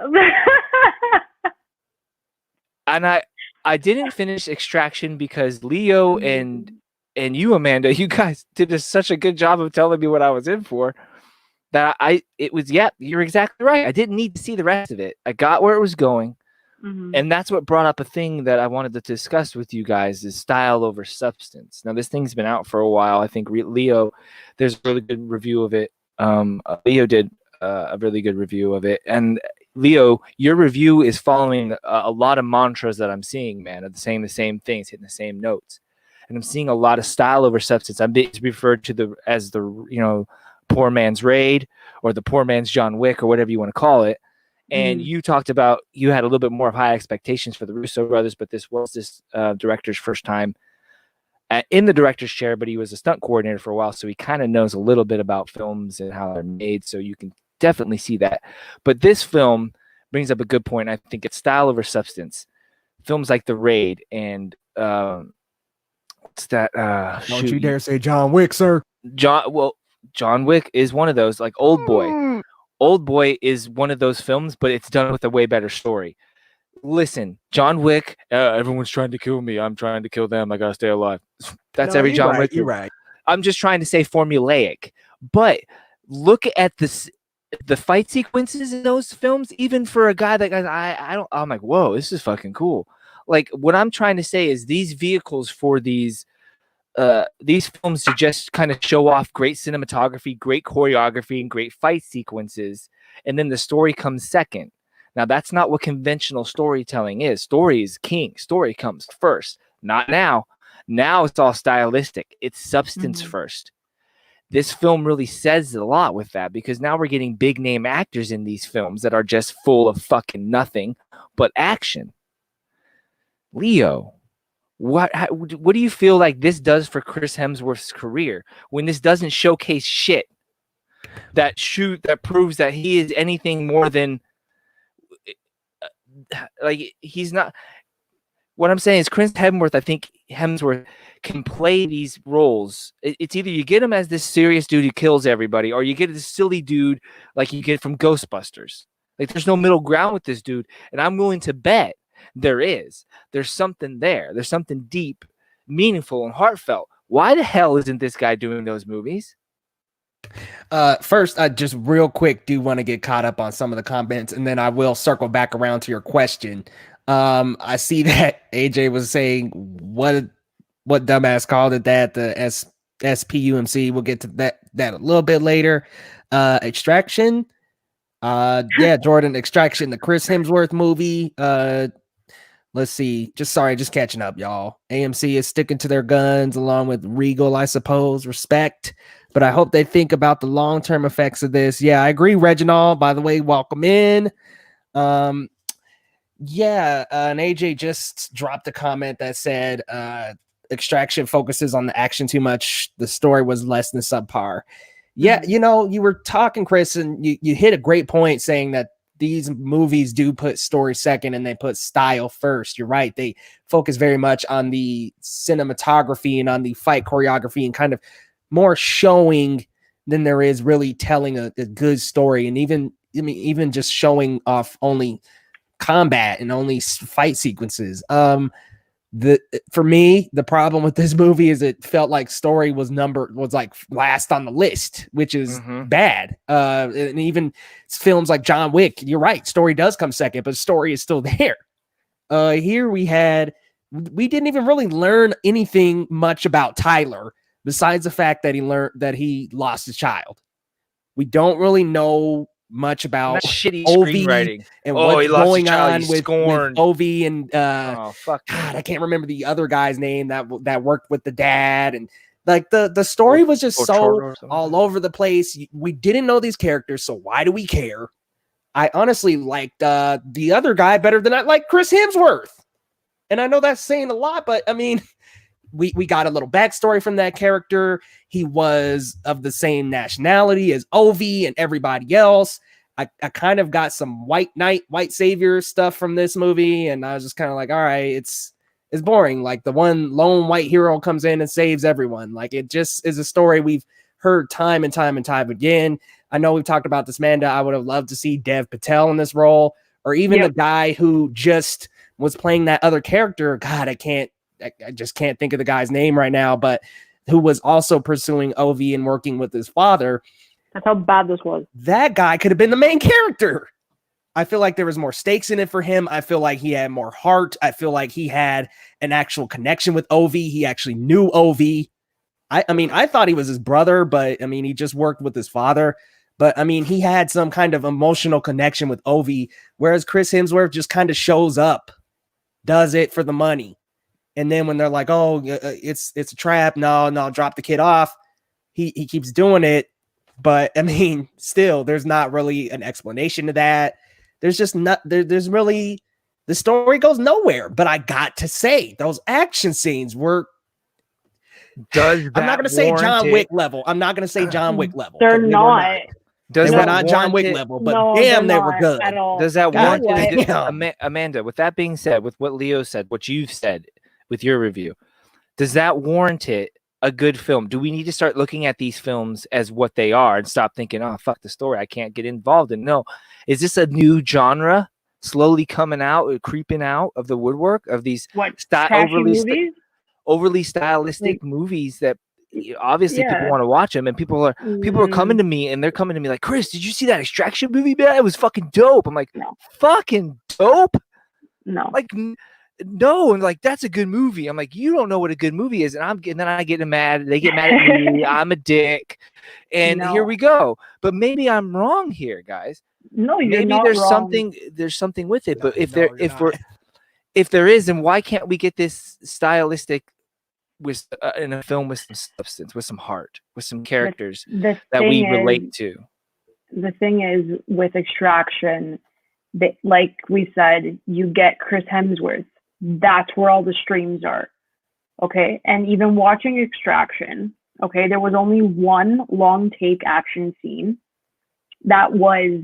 And I didn't finish Extraction because Leo and you, Amanda, you guys did such a good job of telling me what I was in for that you're exactly right. I didn't need to see the rest of it. I got where it was going. And that's what brought up a thing that I wanted to discuss with you guys is style over substance. Now, this thing's been out for a while. I think Leo, there's a really good review of it. Leo did a really good review of it. And Leo, your review is following a lot of mantras that I'm seeing, man, of saying the same things, hitting the same notes. And I'm seeing a lot of style over substance. I'm being referred to as the poor man's Raid or the poor man's John Wick or whatever you want to call it. And you talked about you had a little bit more of high expectations for the Russo brothers, but this was this director's first time in the director's chair, but he was a stunt coordinator for a while, so he kind of knows a little bit about films and how they're made, so you can definitely see that. But this film brings up a good point. I think it's style over substance. Films like The Raid and what's that? Don't you dare say John Wick, sir. John Wick is one of those, like Old Boy. Old Boy is one of those films, but it's done with a way better story. Listen, John Wick, everyone's trying to kill me. I'm trying to kill them. I gotta stay alive. That's every John Wick. You're right. I'm just trying to say formulaic. But look at the fight sequences in those films, even for a guy that I'm like, whoa, this is fucking cool. Like, what I'm trying to say is these vehicles for these films to just kind of show off great cinematography, great choreography, and great fight sequences, and then the story comes second. Now, that's not what conventional storytelling is. Story is king. Story comes first. Not now. Now it's all stylistic. It's substance first. This film really says a lot with that because now we're getting big name actors in these films that are just full of fucking nothing but action. Leo, what do you feel like this does for Chris Hemsworth's career when this doesn't showcase shit that proves that he is anything more than like he's not? What I'm saying is Chris Hemsworth, I think Hemsworth can play these roles. It's either you get him as this serious dude who kills everybody, or you get this silly dude like you get from Ghostbusters. Like there's no middle ground with this dude, and I'm willing to bet there's something there. There's something deep, meaningful, and heartfelt. Why the hell isn't this guy doing those movies? First, I just real quick do want to get caught up on some of the comments, and then I will circle back around to your question. I see that AJ was saying what dumbass called it that the SPUMC. We'll get to that a little bit later. Extraction. Yeah, Jordan, Extraction, the Chris Hemsworth movie. Let's see. Just catching up, y'all. AMC is sticking to their guns along with Regal, I suppose. Respect. But I hope they think about the long-term effects of this. Yeah, I agree, Reginald. By the way, welcome in. Yeah, and AJ just dropped a comment that said Extraction focuses on the action too much. The story was less than subpar. Yeah, you were talking, Chris, and you hit a great point saying that these movies do put story second and they put style first. You're right. They focus very much on the cinematography and on the fight choreography and kind of more showing than there is really telling a good story. And even just showing off only combat and only fight sequences. For me, the problem with this movie is it felt like story was like last on the list, which is bad. And even films like John Wick, you're right, story does come second, but story is still there. Here we didn't even really learn anything much about Tyler besides the fact that he lost his child. We don't really know much about shitty Ovi screenwriting and what's going on with scorned. Ovi and oh fuck, God, I can't remember the other guy's name that worked with the dad, and like the story was just so all over the place. We didn't know these characters, so why do we care? I honestly liked the other guy better than I like Chris Hemsworth, and I know that's saying a lot, but I mean, we got a little backstory from that character. He was of the same nationality as Ovi and everybody else. I kind of got some white knight, white savior stuff from this movie, and I was just kind of like, all right, it's boring. Like the one lone white hero comes in and saves everyone. Like it just is a story we've heard time and time and time again. I know we've talked about this, Manda. I would have loved to see Dev Patel in this role, or even the guy who just was playing that other character. God, I just can't think of the guy's name right now, but who was also pursuing Ovi and working with his father. That's how bad this was. That guy could have been the main character. I feel like there was more stakes in it for him. I feel like he had more heart. I feel like he had an actual connection with Ovi. He actually knew Ovi. I mean, I thought he was his brother, but I mean, he just worked with his father. But I mean, he had some kind of emotional connection with Ovi, whereas Chris Hemsworth just kind of shows up, does it for the money. And then when they're like, oh, it's a trap, no, drop the kid off. He keeps doing it. But I mean, still, there's not really an explanation to that. There's just not there's really, the story goes nowhere. But I got to say, those action scenes were. I'm not going to say John Wick level. They're not. They were not John Wick level, but damn, they were good. Does that warrant it? Amanda, with that being said, with what Leo said, what you've said with your review, does that warrant it a good film? Do we need to start looking at these films as what they are and stop thinking, oh, fuck the story, I can't get involved in? No. Is this a new genre slowly coming out, creeping out of the woodwork of these overly stylistic movies that obviously people want to watch them, and people are coming to me and they're coming to me like, Chris, did you see that Extraction movie, man? It was fucking dope. I'm like, no. Fucking dope? No. Like, no. And like, that's a good movie. I'm like, you don't know what a good movie is. And then I get mad. They get mad at me. I'm a dick. And here we go. But maybe I'm wrong here, guys. No, you're maybe not there's wrong. there's something with it. But if there is, then why can't we get this stylistic with in a film with some substance, with some heart, with some characters that we relate to? The thing is, with Extraction, that, like we said, you get Chris Hemsworth. That's where all the streams are. Okay. And even watching Extraction, okay, there was only one long take action scene that was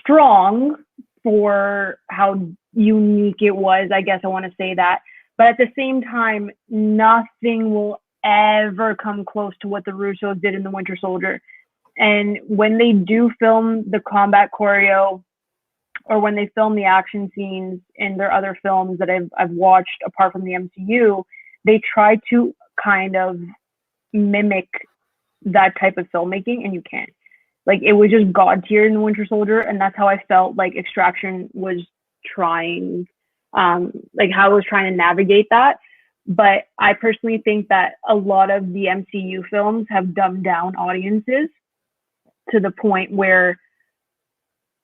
strong for how unique it was. I guess I want to say that. But at the same time, nothing will ever come close to what the Russos did in The Winter Soldier. And when they do film the combat choreo, or when they film the action scenes in their other films that I've watched apart from the MCU, they try to kind of mimic that type of filmmaking, and you can't. Like, it was just God tier in The Winter Soldier, and that's how I felt like Extraction was trying, like how I was trying to navigate that. But I personally think that a lot of the MCU films have dumbed down audiences to the point where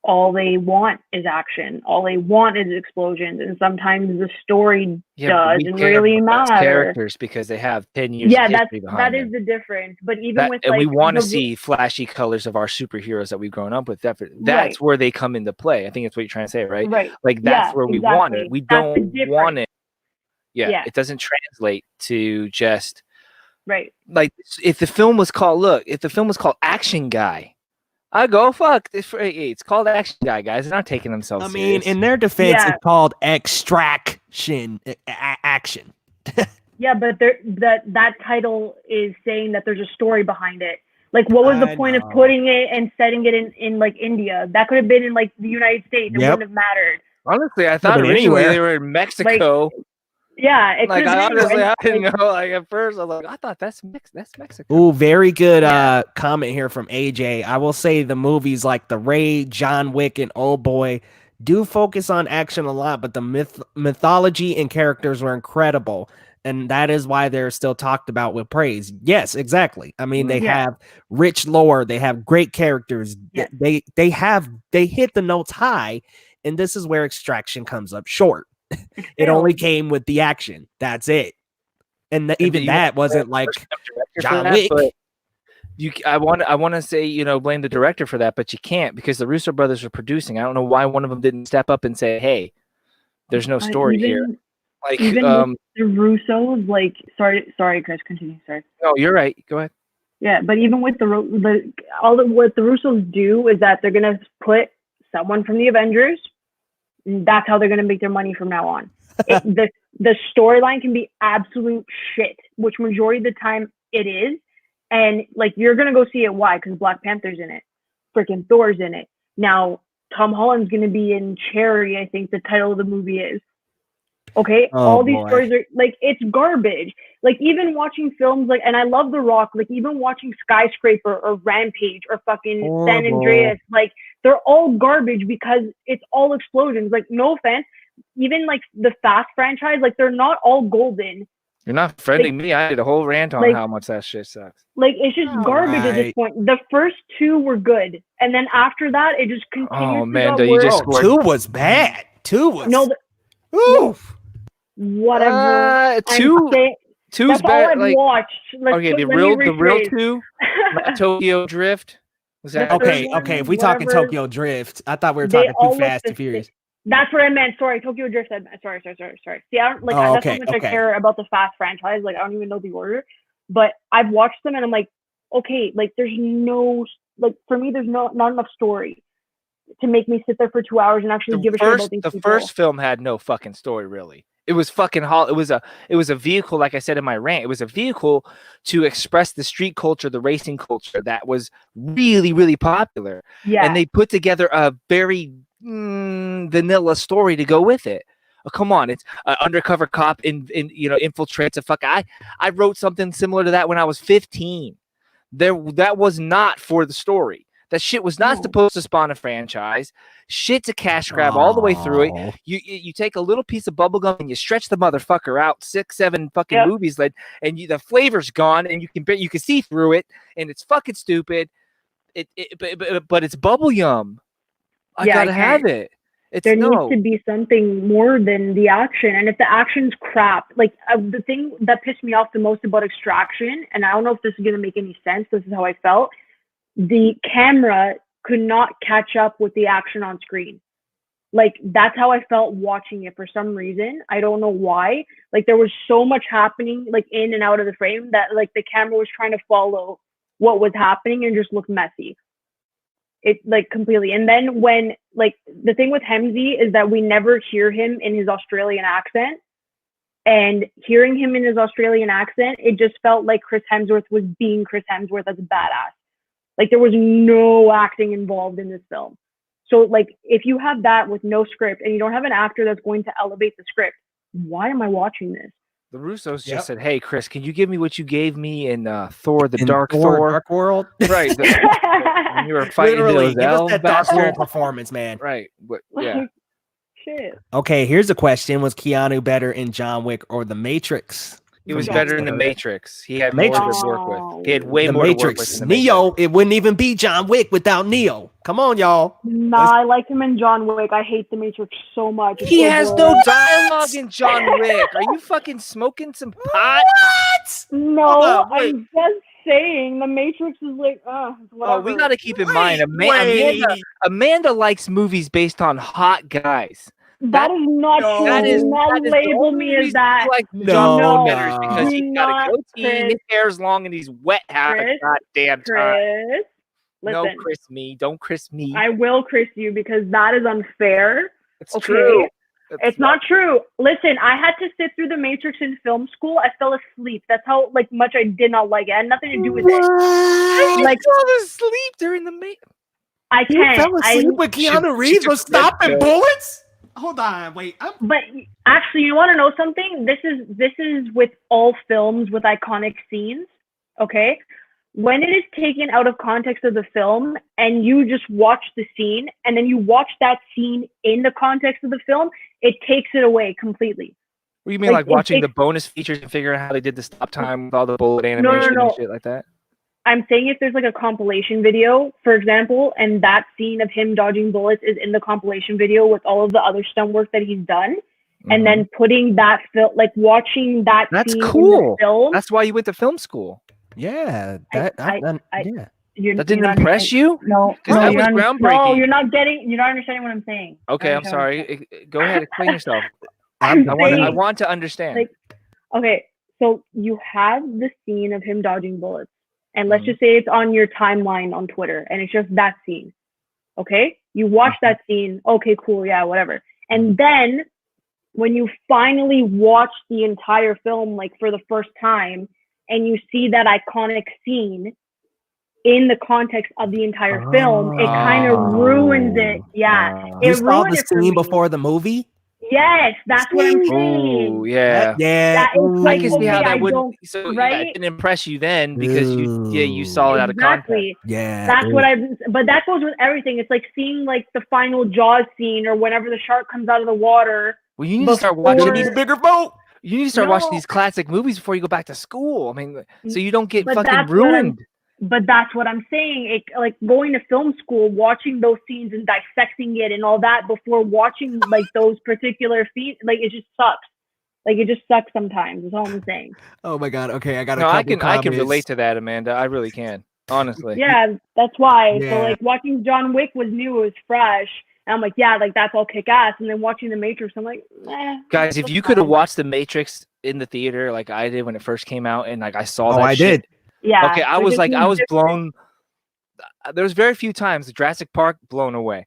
all they want is action, all they want is explosions, and sometimes the story doesn't really matter. Characters because they have 10 years. Yeah, of history behind that is the difference. But even with, and we want to see flashy colors of our superheroes that we've grown up with. That's where they come into play. I think that's what you're trying to say, right? Right. Like that's where we want it. We don't want it. Yeah, it doesn't translate to just right. Like if the film was called Action Guy, I go fuck this. It's called Action Guy, guys. They're not taking themselves. I mean, serious. in their defense, Yeah. it's called extraction action. Yeah, but that title is saying that there's a story behind it. Like, what was the I point know. of putting it and setting it in like India? That could have been in like the United States. It Yep. wouldn't have mattered. Honestly, I thought been originally anywhere. they were in Mexico. Yeah, it Like, could have been honestly, anywhere. I didn't know. Like at first, I was like, I thought that's Mexico. Ooh, very good Yeah. comment here from AJ. I will say the movies like The Raid, John Wick, and Old Boy do focus on action a lot, but the mythology and characters were incredible. And that is why they're still talked about with praise. Yes, exactly. I mean, they Yeah. have rich lore, they have great characters. Yeah. They hit the notes high, and this is where Extraction comes up short. It only came with the action. That's it. And even that wasn't like John Wick. I want to say, blame the director for that, but you can't, because the Russo brothers are producing. I don't know why one of them didn't step up and say, "Hey, there's no story here." Like, even with the Russos, like, sorry, Chris, continue. Sorry. No, you're right. Go ahead. Yeah, but even with what the Russos do is that they're gonna put someone from the Avengers. And that's how they're gonna make their money from now on. The storyline can be absolute shit, which majority of the time it is. And like, you're gonna go see it. Why? Because Black Panther's in it, freaking Thor's in it. Now Tom Holland's gonna be in Cherry. I think the title of the movie is. Okay, all these stories are like, it's garbage. Like, even watching films like, and I love The Rock. Like, even watching Skyscraper or Rampage or fucking San Andreas, like, they're all garbage because it's all explosions. Like, no offense, even like the Fast franchise, like, they're not all golden. You're not friending me. I did a whole rant on how much that shit sucks. Like, it's just garbage at this point. The first two were good, and then after that, it just continues. Oh man, you just scored. 2 was bad. 2 was oof. Whatever. Two's bad. Like, watched. Okay, the real 2, Tokyo Drift. Was that okay? If we talking Tokyo Drift, I thought we were talking Too Fast and Furious. That's what I meant. Sorry, Tokyo Drift. Sorry. See, I don't that's how much I care about the Fast franchise. Like, I don't even know the order, but I've watched them and I'm like, okay, like, there's no, like, for me, there's not enough story to make me sit there for 2 hours and actually give a shit about these people. The first film had no fucking story, really. It was fucking it was a vehicle, like I said in my rant. It was a vehicle to express the street culture, the racing culture that was really, really popular. Yeah. And they put together a very vanilla story to go with it. Oh, come on, it's an undercover cop infiltrates a I wrote something similar to that when I was 15. That was not for the story. That shit was not supposed to spawn a franchise. Shit's a cash grab all the way through it. You take a little piece of bubblegum and you stretch the motherfucker out 6, 7 fucking movies, and the flavor's gone, and you can see through it, and it's fucking stupid. But it's bubble yum. I gotta have it. There needs to be something more than the action, and if the action's crap, like the thing that pissed me off the most about Extraction, and I don't know if this is gonna make any sense. This is how I felt. The camera could not catch up with the action on screen. Like, that's how I felt watching it for some reason. I don't know why. Like, there was so much happening, like, in and out of the frame that, like, the camera was trying to follow what was happening and just looked messy. It, like, completely. And then when, like, the thing with Hemsey is that we never hear him in his Australian accent. And hearing him in his Australian accent, it just felt like Chris Hemsworth was being Chris Hemsworth as a badass. Like, there was no acting involved in this film. So, like, if you have that with no script and you don't have an actor that's going to elevate the script, why am I watching this? The Russos just said, "Hey, Chris, can you give me what you gave me in Thor: The Dark World?" Right. When you were fighting those elves. Give us that Dark World performance, man. Right. Yeah. Shit. Okay, here's a question: was Keanu better in John Wick or The Matrix? He was better in The Matrix. He had more to work with. He had way more to work with. Neo, it wouldn't even be John Wick without Neo. Come on, y'all. Nah, I like him in John Wick. I hate The Matrix so much. He has no dialogue in John Wick. Are you fucking smoking some pot? What? No, I'm just saying. The Matrix is like, whatever. Oh, we got to keep in mind, Amanda likes movies based on hot guys. That is not true. That is not label me as that. Like John Wick because he's got a goatee, his hair's long, and he's wet half the goddamn time. No, Listen. Chris me. Don't Chris me. I will Chris you because that is unfair. It's true. It's not true. Listen, I had to sit through The Matrix in film school. I fell asleep. That's how much I did not like it. It had nothing to do with it. You Like, fell asleep during the I You can't. fell asleep with Keanu Reeves was stopping bullets? Hold on, wait. But actually, you want to know something? This is with all films with iconic scenes. Okay, when it is taken out of context of the film and you just watch the scene and then you watch that scene in the context of the film, it takes it away completely. What do you mean, like watching the bonus features and figuring out how they did the stop time with all the bullet animation and shit like that? I'm saying if there's like a compilation video, for example, and that scene of him dodging bullets is in the compilation video with all of the other stunt work that he's done, and then putting that watching that scene cool. in the film. That's why you went to film school. Yeah, that didn't impress you? No, that was groundbreaking. No, you're not understanding what I'm saying. Okay, I'm sorry. Go ahead, explain yourself. I want to understand. Okay, so you have the scene of him dodging bullets. And let's just say it's on your timeline on Twitter and it's just that scene. Okay? You watch that scene. Okay, cool. Yeah, whatever. And then when you finally watch the entire film, for the first time, and you see that iconic scene in the context of the entire film, it kind of ruins it. Yeah. You saw the scene before the movie? Yes, that's what I'm saying. Oh, yeah. I can see how that wouldn't. So it didn't impress you then because you saw it out of context. Yeah, that's what But that goes with everything. It's like seeing the final Jaws scene or whenever the shark comes out of the water. Well, you need to start watching these bigger boat. You need to start watching these classic movies before you go back to school. I mean, so you don't get fucking ruined. But that's what I'm saying. Going to film school, watching those scenes and dissecting it and all that before watching those particular scenes, it just sucks. It just sucks sometimes. Is all I'm saying. Oh my god. Okay, I got. I can relate to that, Amanda. I really can. Honestly. Yeah, that's why. Yeah. So watching John Wick was new. It was fresh. And I'm like, yeah, that's all kick ass. And then watching The Matrix, I'm like, guys, if you could have watched The Matrix in the theater like I did when it first came out, and I saw that. I did. Yeah. Okay, I was blown. There was very few times. Jurassic Park, blown away.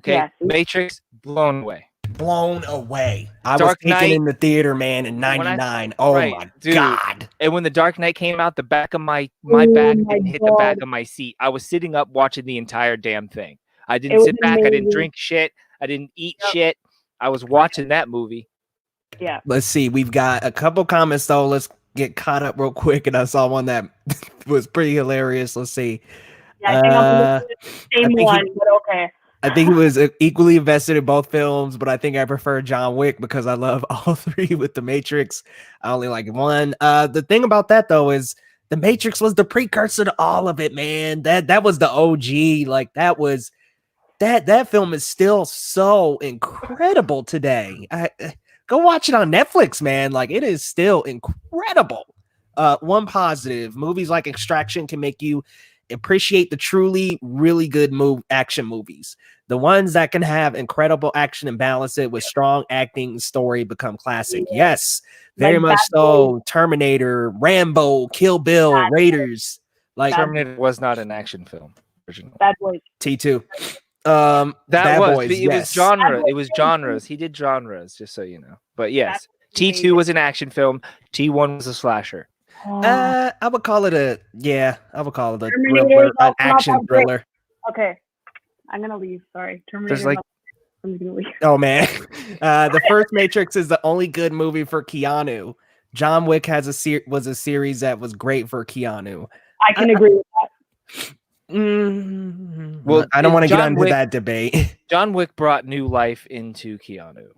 Okay, yeah. Matrix, blown away. Blown away. I Dark was taken Knight, in the theater, man, in '99. My god! And when The Dark Knight came out, the back of my back didn't hit the back of my seat. I was sitting up watching the entire damn thing. I didn't sit back. I didn't drink shit. I didn't eat shit. I was watching that movie. Yeah. Let's see. We've got a couple comments though. Let's get caught up real quick. And I saw one that was pretty hilarious. Let's see. Yeah, I think I'm the same one, but okay. I think he was equally invested in both films, but I think I prefer John Wick because I love all three with The Matrix. I only like one. The thing about that though is The Matrix was the precursor to all of it, man. That was the OG. That film is still so incredible today. Go watch it on Netflix, man. It is still incredible. One positive, movies like Extraction can make you appreciate the truly really good action movies. The ones that can have incredible action and balance it with strong acting and story become classic. Yes, very much so. Terminator, Rambo, Kill Bill, Raiders. Terminator was not an action film. Bad Boys. T2. Bad Boys, it was genre. It was genres. He did genres, just so you know. But yes, T2 was an action film. T1 was a slasher. I would call it a thriller, an action thriller. Okay, I'm gonna leave. Sorry, Terminator. I'm gonna leave. Oh man, the first Matrix is the only good movie for Keanu. John Wick was a series that was great for Keanu. I can agree with that. Well, I don't want to get into that debate. John Wick brought new life into Keanu.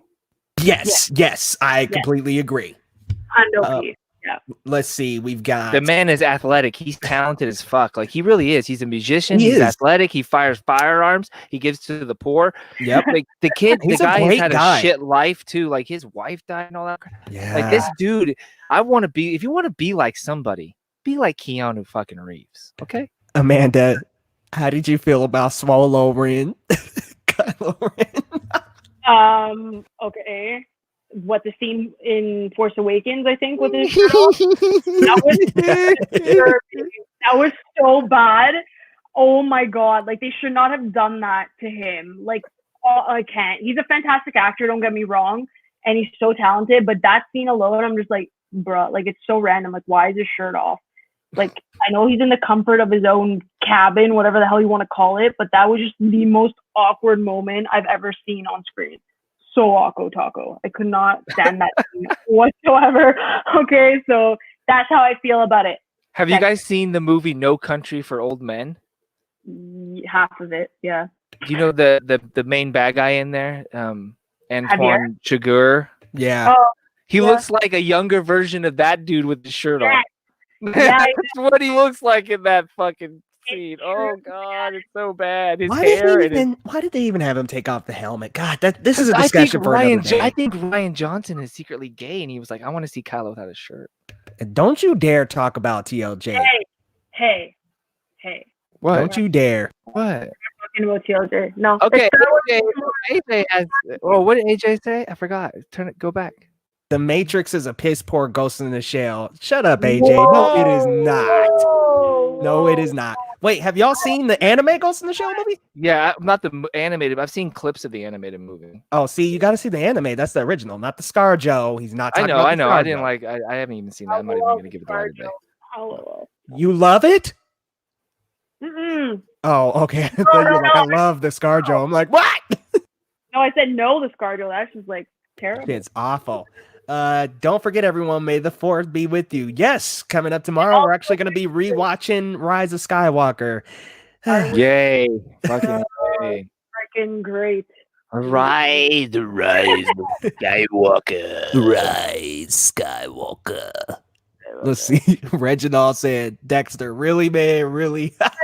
Yes, I completely agree. Yeah. Let's see. We've got the man is athletic. He's talented as fuck. He really is. He's a musician. He's athletic. He fires firearms. He gives to the poor. Yep. The guy has had a shit life too. His wife died and all that. Yeah. This dude, I want to be. If you want to be like somebody, be like Keanu fucking Reeves. Okay. Amanda, how did you feel about Swallow Ren? Kylo Ren. Okay. What, the scene in Force Awakens, I think, with his that was so bad. Oh my God. Like, they should not have done that to him. Like, I can't. He's a fantastic actor, don't get me wrong. And he's so talented. But that scene alone, I'm just like, bruh, like, it's so random. Like, why is his shirt off? Like, I know he's in the comfort of his own cabin, whatever the hell you want to call it. But that was just the most awkward moment I've ever seen on screen. So awkward, Taco. I could not stand that scene whatsoever. Okay, so that's how I feel about it. Have you guys seen the movie No Country for Old Men? Half of it, yeah. Do you know the main bad guy in there? Antoine Chigurh. Yeah. Oh, He looks like a younger version of that dude with the shirt on. Yeah, That's what he looks like in that fucking scene. Oh God, it's so bad. His hair. Why did they even have him take off the helmet? God, this is a discussion for another day. I think Ryan Johnson is secretly gay, and he was like, "I want to see Kylo without a shirt." Don't you dare talk about TLJ. Hey. What? Don't you dare. What? Talking about TLJ. No. Okay. AJ has. Oh, what did AJ say? I forgot. Go back. The Matrix is a piss poor Ghost in the Shell. Shut up, AJ. No, it is not. No, it is not. Wait, have y'all seen the anime Ghost in the Shell movie? Yeah, not the animated. But I've seen clips of the animated movie. Oh, see, you got to see the anime. That's the original, not the ScarJo. He's not. I know. I I didn't like. I haven't even seen that. I'm not even gonna give it the light of day. You love it? Mm-mm. Oh, okay. I thought you were like, I love the ScarJo. I'm like, what? No, I said no. The ScarJo. That's just like terrible. It's awful. Don't forget, everyone. May the 4th be with you. Yes, coming up tomorrow, we're actually going to be rewatching Rise of Skywalker. Yay! Fucking yay! Freaking great. Rise of Skywalker. Rise Skywalker. Let's see. Reginald said, Dexter, really, man? Really? Thank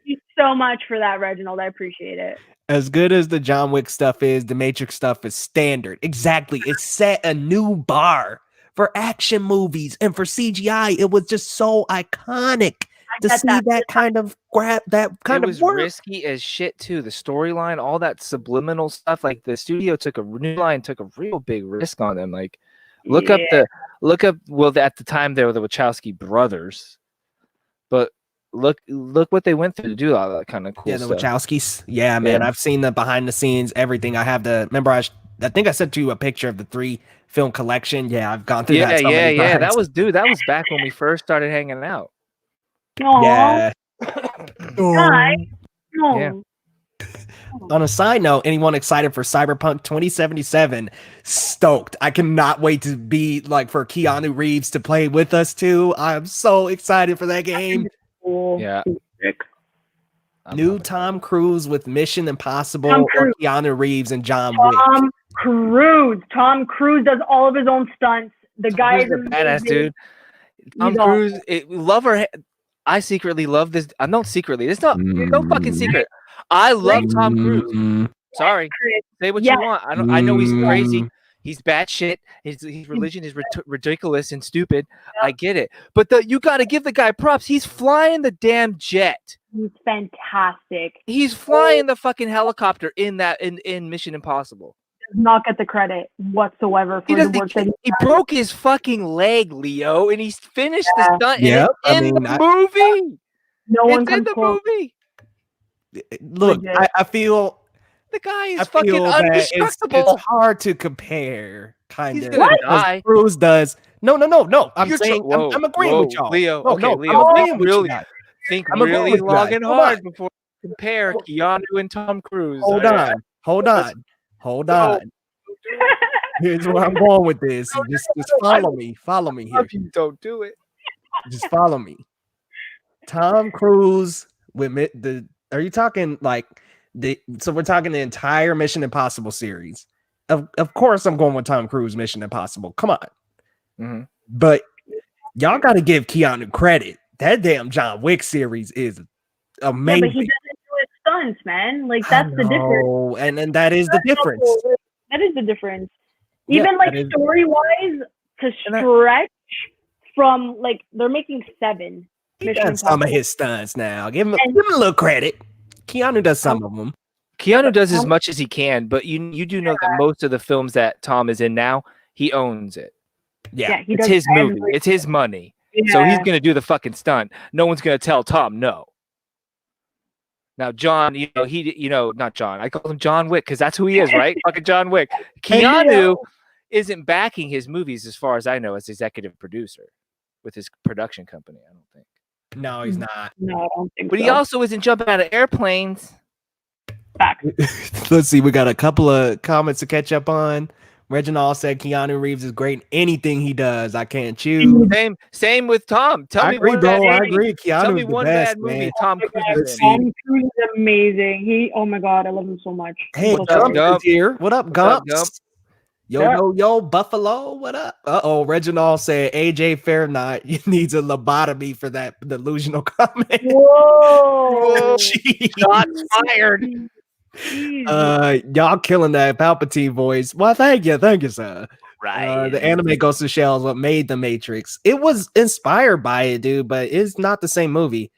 you so much for that, Reginald. I appreciate it. As good as the John Wick stuff is, the Matrix stuff is standard. Exactly. It set a new bar for action movies and for CGI. It was just so iconic to see that kind of grab, that kind of work. It was risky as shit too. The storyline, all that subliminal stuff. Like the studio took a real big risk on them. Like look up. Well, at the time they were the Wachowski brothers, but look what they went through to do all that kind of cool stuff. Yeah, the Wachowskis. Yeah, man. I've seen the behind the scenes, everything. I have remember I think I sent you a picture of the 3 film collection. Yeah, I've gone through that. Yeah. That was back when we first started hanging out. Aww. Yeah. Yeah. On a side note, anyone excited for Cyberpunk 2077? Stoked. I cannot wait to be like for Keanu Reeves to play with us too. I'm so excited for that game. Yeah. New Tom Cruise with Mission Impossible or Keanu Reeves and John Wick. Tom Cruise does all of his own stunts. The guy is a badass dude. Tom Cruise, love her. I secretly love this. I don't secretly. It's not no fucking secret. I love Tom Cruise. Sorry, say what you want. I know he's crazy. He's batshit. His religion is ridiculous and stupid. I get it, but you got to give the guy props. He's flying the damn jet. He's fantastic. He's flying the fucking helicopter in Mission Impossible. Does not get the credit whatsoever for the work that he broke his fucking leg, Leo, and he's finished the stunt in the movie. No one comes in the movie. Look, I feel the guy is fucking indestructible. It's hard to compare, kind of. What Cruise does? No. I'm saying I'm agreeing with y'all. Leo, Leo, I'm agreeing with you. Think really long and hard before you compare Keanu and Tom Cruise. Hold on. Here's where I'm going with this. Just follow me. Follow me here. Don't do it. Just follow me. Tom Cruise with are you talking like so we're talking the entire Mission Impossible series. Of course I'm going with Tom Cruise Mission Impossible. Come on. Mm-hmm. But y'all got to give Keanu credit. That damn John Wick series is amazing. Yeah, but he doesn't do his stunts, man. Like that's the difference. And that is the difference. That is the difference. Even like story-wise, to stretch from like they're making 7. He does some of his stunts now. Give him a little credit. Keanu does some of them. Keanu does as much as he can, but you do know that most of the films that Tom is in now, he owns it. Yeah, it's his movie. It's his money. So he's Yeah. gonna do the fucking stunt. No one's gonna tell Tom no. Now John, not John. I call him John Wick because that's who he is, right? Fucking John Wick. Keanu isn't backing his movies, as far as I know, as executive producer with his production company. I don't think. No, he's not. No, I don't think But so. he also isn't jumping out of airplanes. Fact. Let's see. We got a couple of comments to catch up on. Reginald said Keanu Reeves is great in anything he does. I can't choose. Same with Tom. Tell I me agree, one bro. bad I movie. agree. Tell Keanu me is the one best, bad movie man. Tom Cruise is Let's in. see. Tom Cruise is amazing. Oh my god, I love him so much. Hey, I'm so Gump sorry. is here. What up, What's up, Gumps? Gump? Yo, Buffalo. What up? Reginald said AJ Fairnight needs a lobotomy for that delusional comment. Whoa. Shots fired. Y'all killing that Palpatine voice. Well, thank you, sir. Right. The anime Ghost in the Shell is what made the Matrix. It was inspired by it, dude, but it's not the same movie.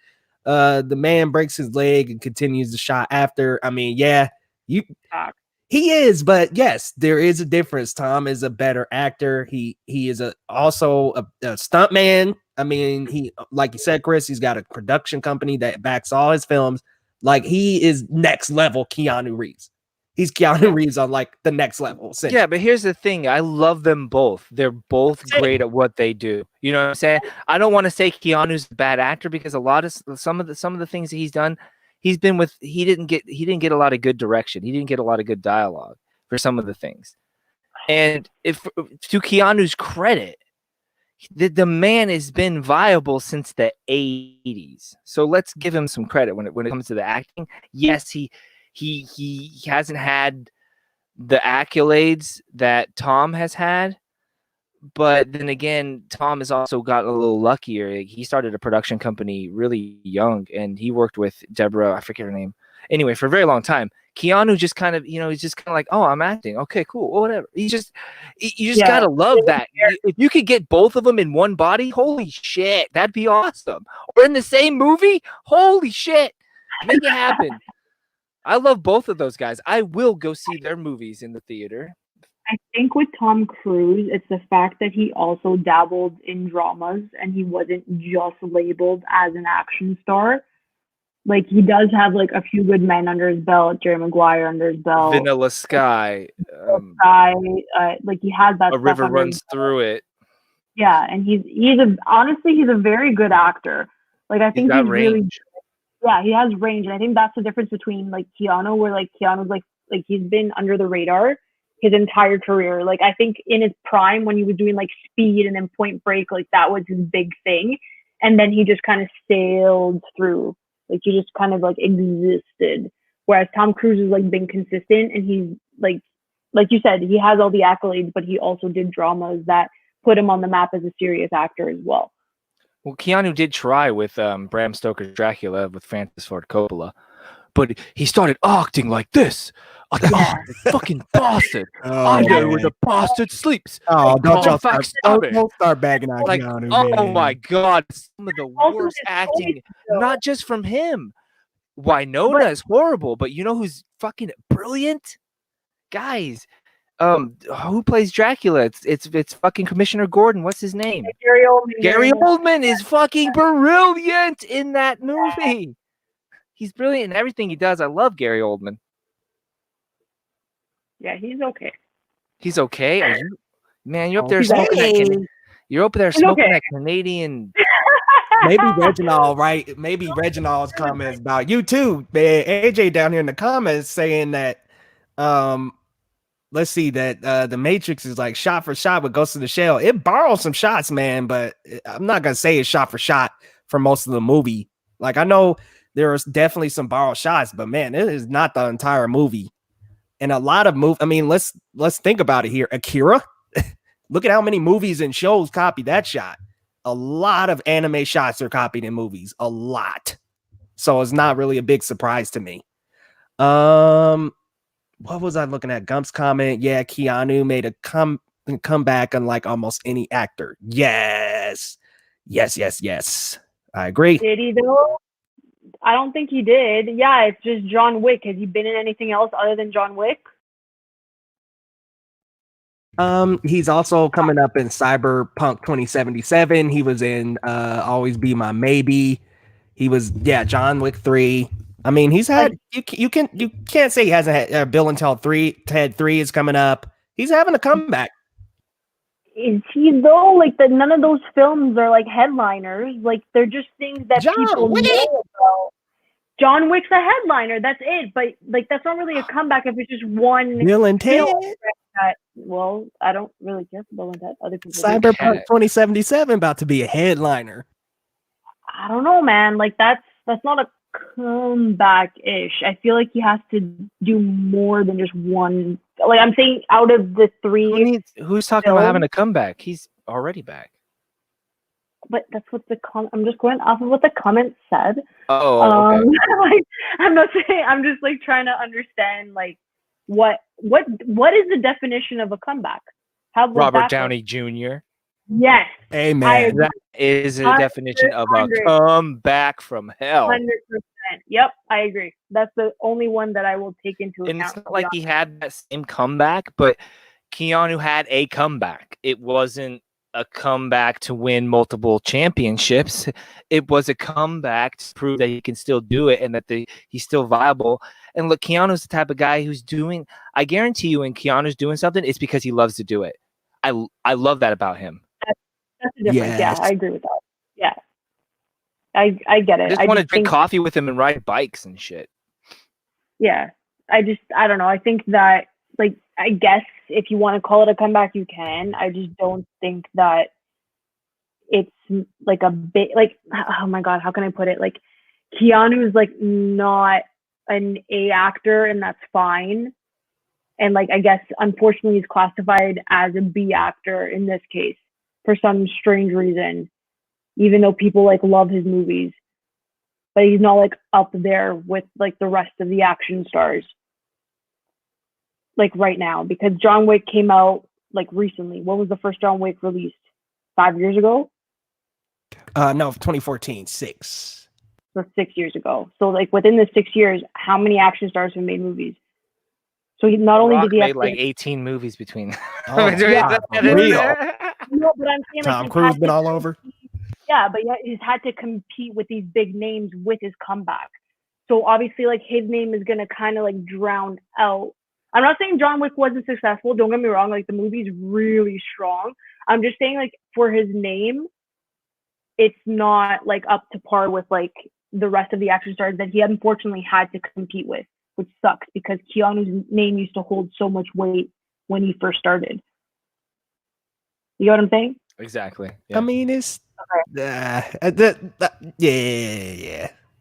The man breaks his leg and continues the shot after. I mean, yeah, he is, but yes, there is a difference. Tom is a better actor. He is also a stunt man. I mean, he, like you said, Chris, he's got a production company that backs all his films. Like, he is next level Keanu Reeves. He's Keanu Reeves on like the next level. Yeah, but here's the thing. I love them both. They're both great at what they do. You know what I'm saying? I don't want to say Keanu's a bad actor because some of the things that he's done, he didn't get a lot of good direction. He didn't get a lot of good dialogue for some of the things. And if to Keanu's credit, the man has been viable since the 80s. So let's give him some credit when it comes to the acting. Yes, he hasn't had the accolades that Tom has had, but then again, Tom has also gotten a little luckier. He started a production company really young, and he worked with Deborah, I forget her name. Anyway, for a very long time. Keanu just kind of, he's just kind of like, oh, I'm acting. Okay, cool, whatever. You just gotta love that. If you could get both of them in one body, holy shit, that'd be awesome. Or in the same movie, holy shit, make it happen. I love both of those guys. I will go see their movies in the theater. I think with Tom Cruise, it's the fact that he also dabbled in dramas and he wasn't just labeled as an action star. Like, he does have like a few good men under his belt, Jerry Maguire under his belt, Vanilla Sky, like he has that. A River Runs Through It. Yeah, and he's honestly he's a very good actor. Like, I think he's really, yeah, he has range, and I think that's the difference between like Keanu, where like Keanu's like he's been under the radar his entire career. Like, I think in his prime when he was doing like Speed and then Point Break, like that was his big thing, and then he just kind of sailed through. Like, he just kind of like existed. Whereas Tom Cruise has like been consistent, and he's like you said, he has all the accolades, but he also did dramas that put him on the map as a serious actor as well. Well, Keanu did try with Bram Stoker's Dracula with Francis Ford Coppola, but he started acting like this. Fucking bastard! I know where the bastard sleeps. Oh, don't start bagging on like, Keanu. Oh man. my god, some of the worst acting, not just from him. Winona is horrible, but you know who's fucking brilliant? Guys, who plays Dracula? It's fucking Commissioner Gordon. What's his name? Gary Oldman. Gary Oldman is fucking brilliant in that movie. He's brilliant in everything he does. I love Gary Oldman. Yeah, he's okay. He's okay. Are you, man? You're up there smoking that. You're up there smoking that Canadian. Maybe Reginald, right? Maybe Reginald's comments about you too, man. AJ down here in the comments saying that, let's see, that the Matrix is like shot for shot with Ghost in the Shell. It borrows some shots, man, but I'm not gonna say it's shot for shot for most of the movie. Like, I know there is definitely some borrowed shots, but man, it is not the entire movie. And a lot of I mean, let's think about it here. Akira, look at how many movies and shows copy that shot. A lot of anime shots are copied in movies, a lot. So it's not really a big surprise to me. What was I looking at? Gump's comment. Yeah, Keanu made a comeback unlike almost any actor. Yes. I agree. Did he though? I don't think he did. Yeah, it's just John Wick. Has he been in anything else other than John Wick? He's also coming up in Cyberpunk 2077. He was in Always Be My Maybe. He was John Wick 3. I mean, he's had you can't say he hasn't had Bill and Ted 3 is coming up. He's having a comeback. Is he though? Like none of those films are like headliners. Like they're just things that people know about. John Wick's a headliner. That's it. But like that's not really a comeback if it's just one. Bill and Ted. Well, I don't really care for Bill and Ted. Other people. Cyberpunk 2077 about to be a headliner. I don't know, man. Like that's not a comeback-ish. I feel like he has to do more than just one. Like I'm saying, out of the three, who's talking about having a comeback? He's already back. But that's what I'm just going off of what the comment said. Oh, okay. Like, I'm not saying. I'm just like trying to understand like what is the definition of a comeback? How Robert Downey Jr. Yes. Amen. That is a definition of a comeback from hell. 100%. Yep, I agree. That's the only one that I will take into account. And it's not like he had that same comeback, but Keanu had a comeback. It wasn't a comeback to win multiple championships. It was a comeback to prove that he can still do it and that he's still viable. And look, Keanu's the type of guy who's doing, I guarantee you when Keanu's doing something, it's because he loves to do it. I love that about him. That's the difference. Yes. Yeah, I agree with that. Yeah. I get it. I just want to drink coffee with him and ride bikes and shit. Yeah. I don't know. I think that, like, I guess if you want to call it a comeback, you can. I just don't think that it's like a bit, like, oh my God, how can I put it? Like, Keanu's like not an A actor, and that's fine. And like, I guess, unfortunately, he's classified as a B actor in this case for some strange reason, even though people like love his movies, but he's not like up there with like the rest of the action stars, like right now, because John Wick came out like recently. When was the first John Wick released? 5 years ago? No, 2014, 6. So 6 years ago. So like within the 6 years, how many action stars have made movies? So he not only did he have like 18 movies between. Real. No, but I'm saying Tom Cruise been all over. Yeah, but he's had to compete with these big names with his comeback. So obviously, like his name is gonna kind of like drown out. I'm not saying John Wick wasn't successful. Don't get me wrong. Like the movie's really strong. I'm just saying like for his name, it's not like up to par with like the rest of the action stars that he unfortunately had to compete with, which sucks because Keanu's name used to hold so much weight when he first started. You know what I'm saying? Exactly. Yeah. I mean, it's yeah.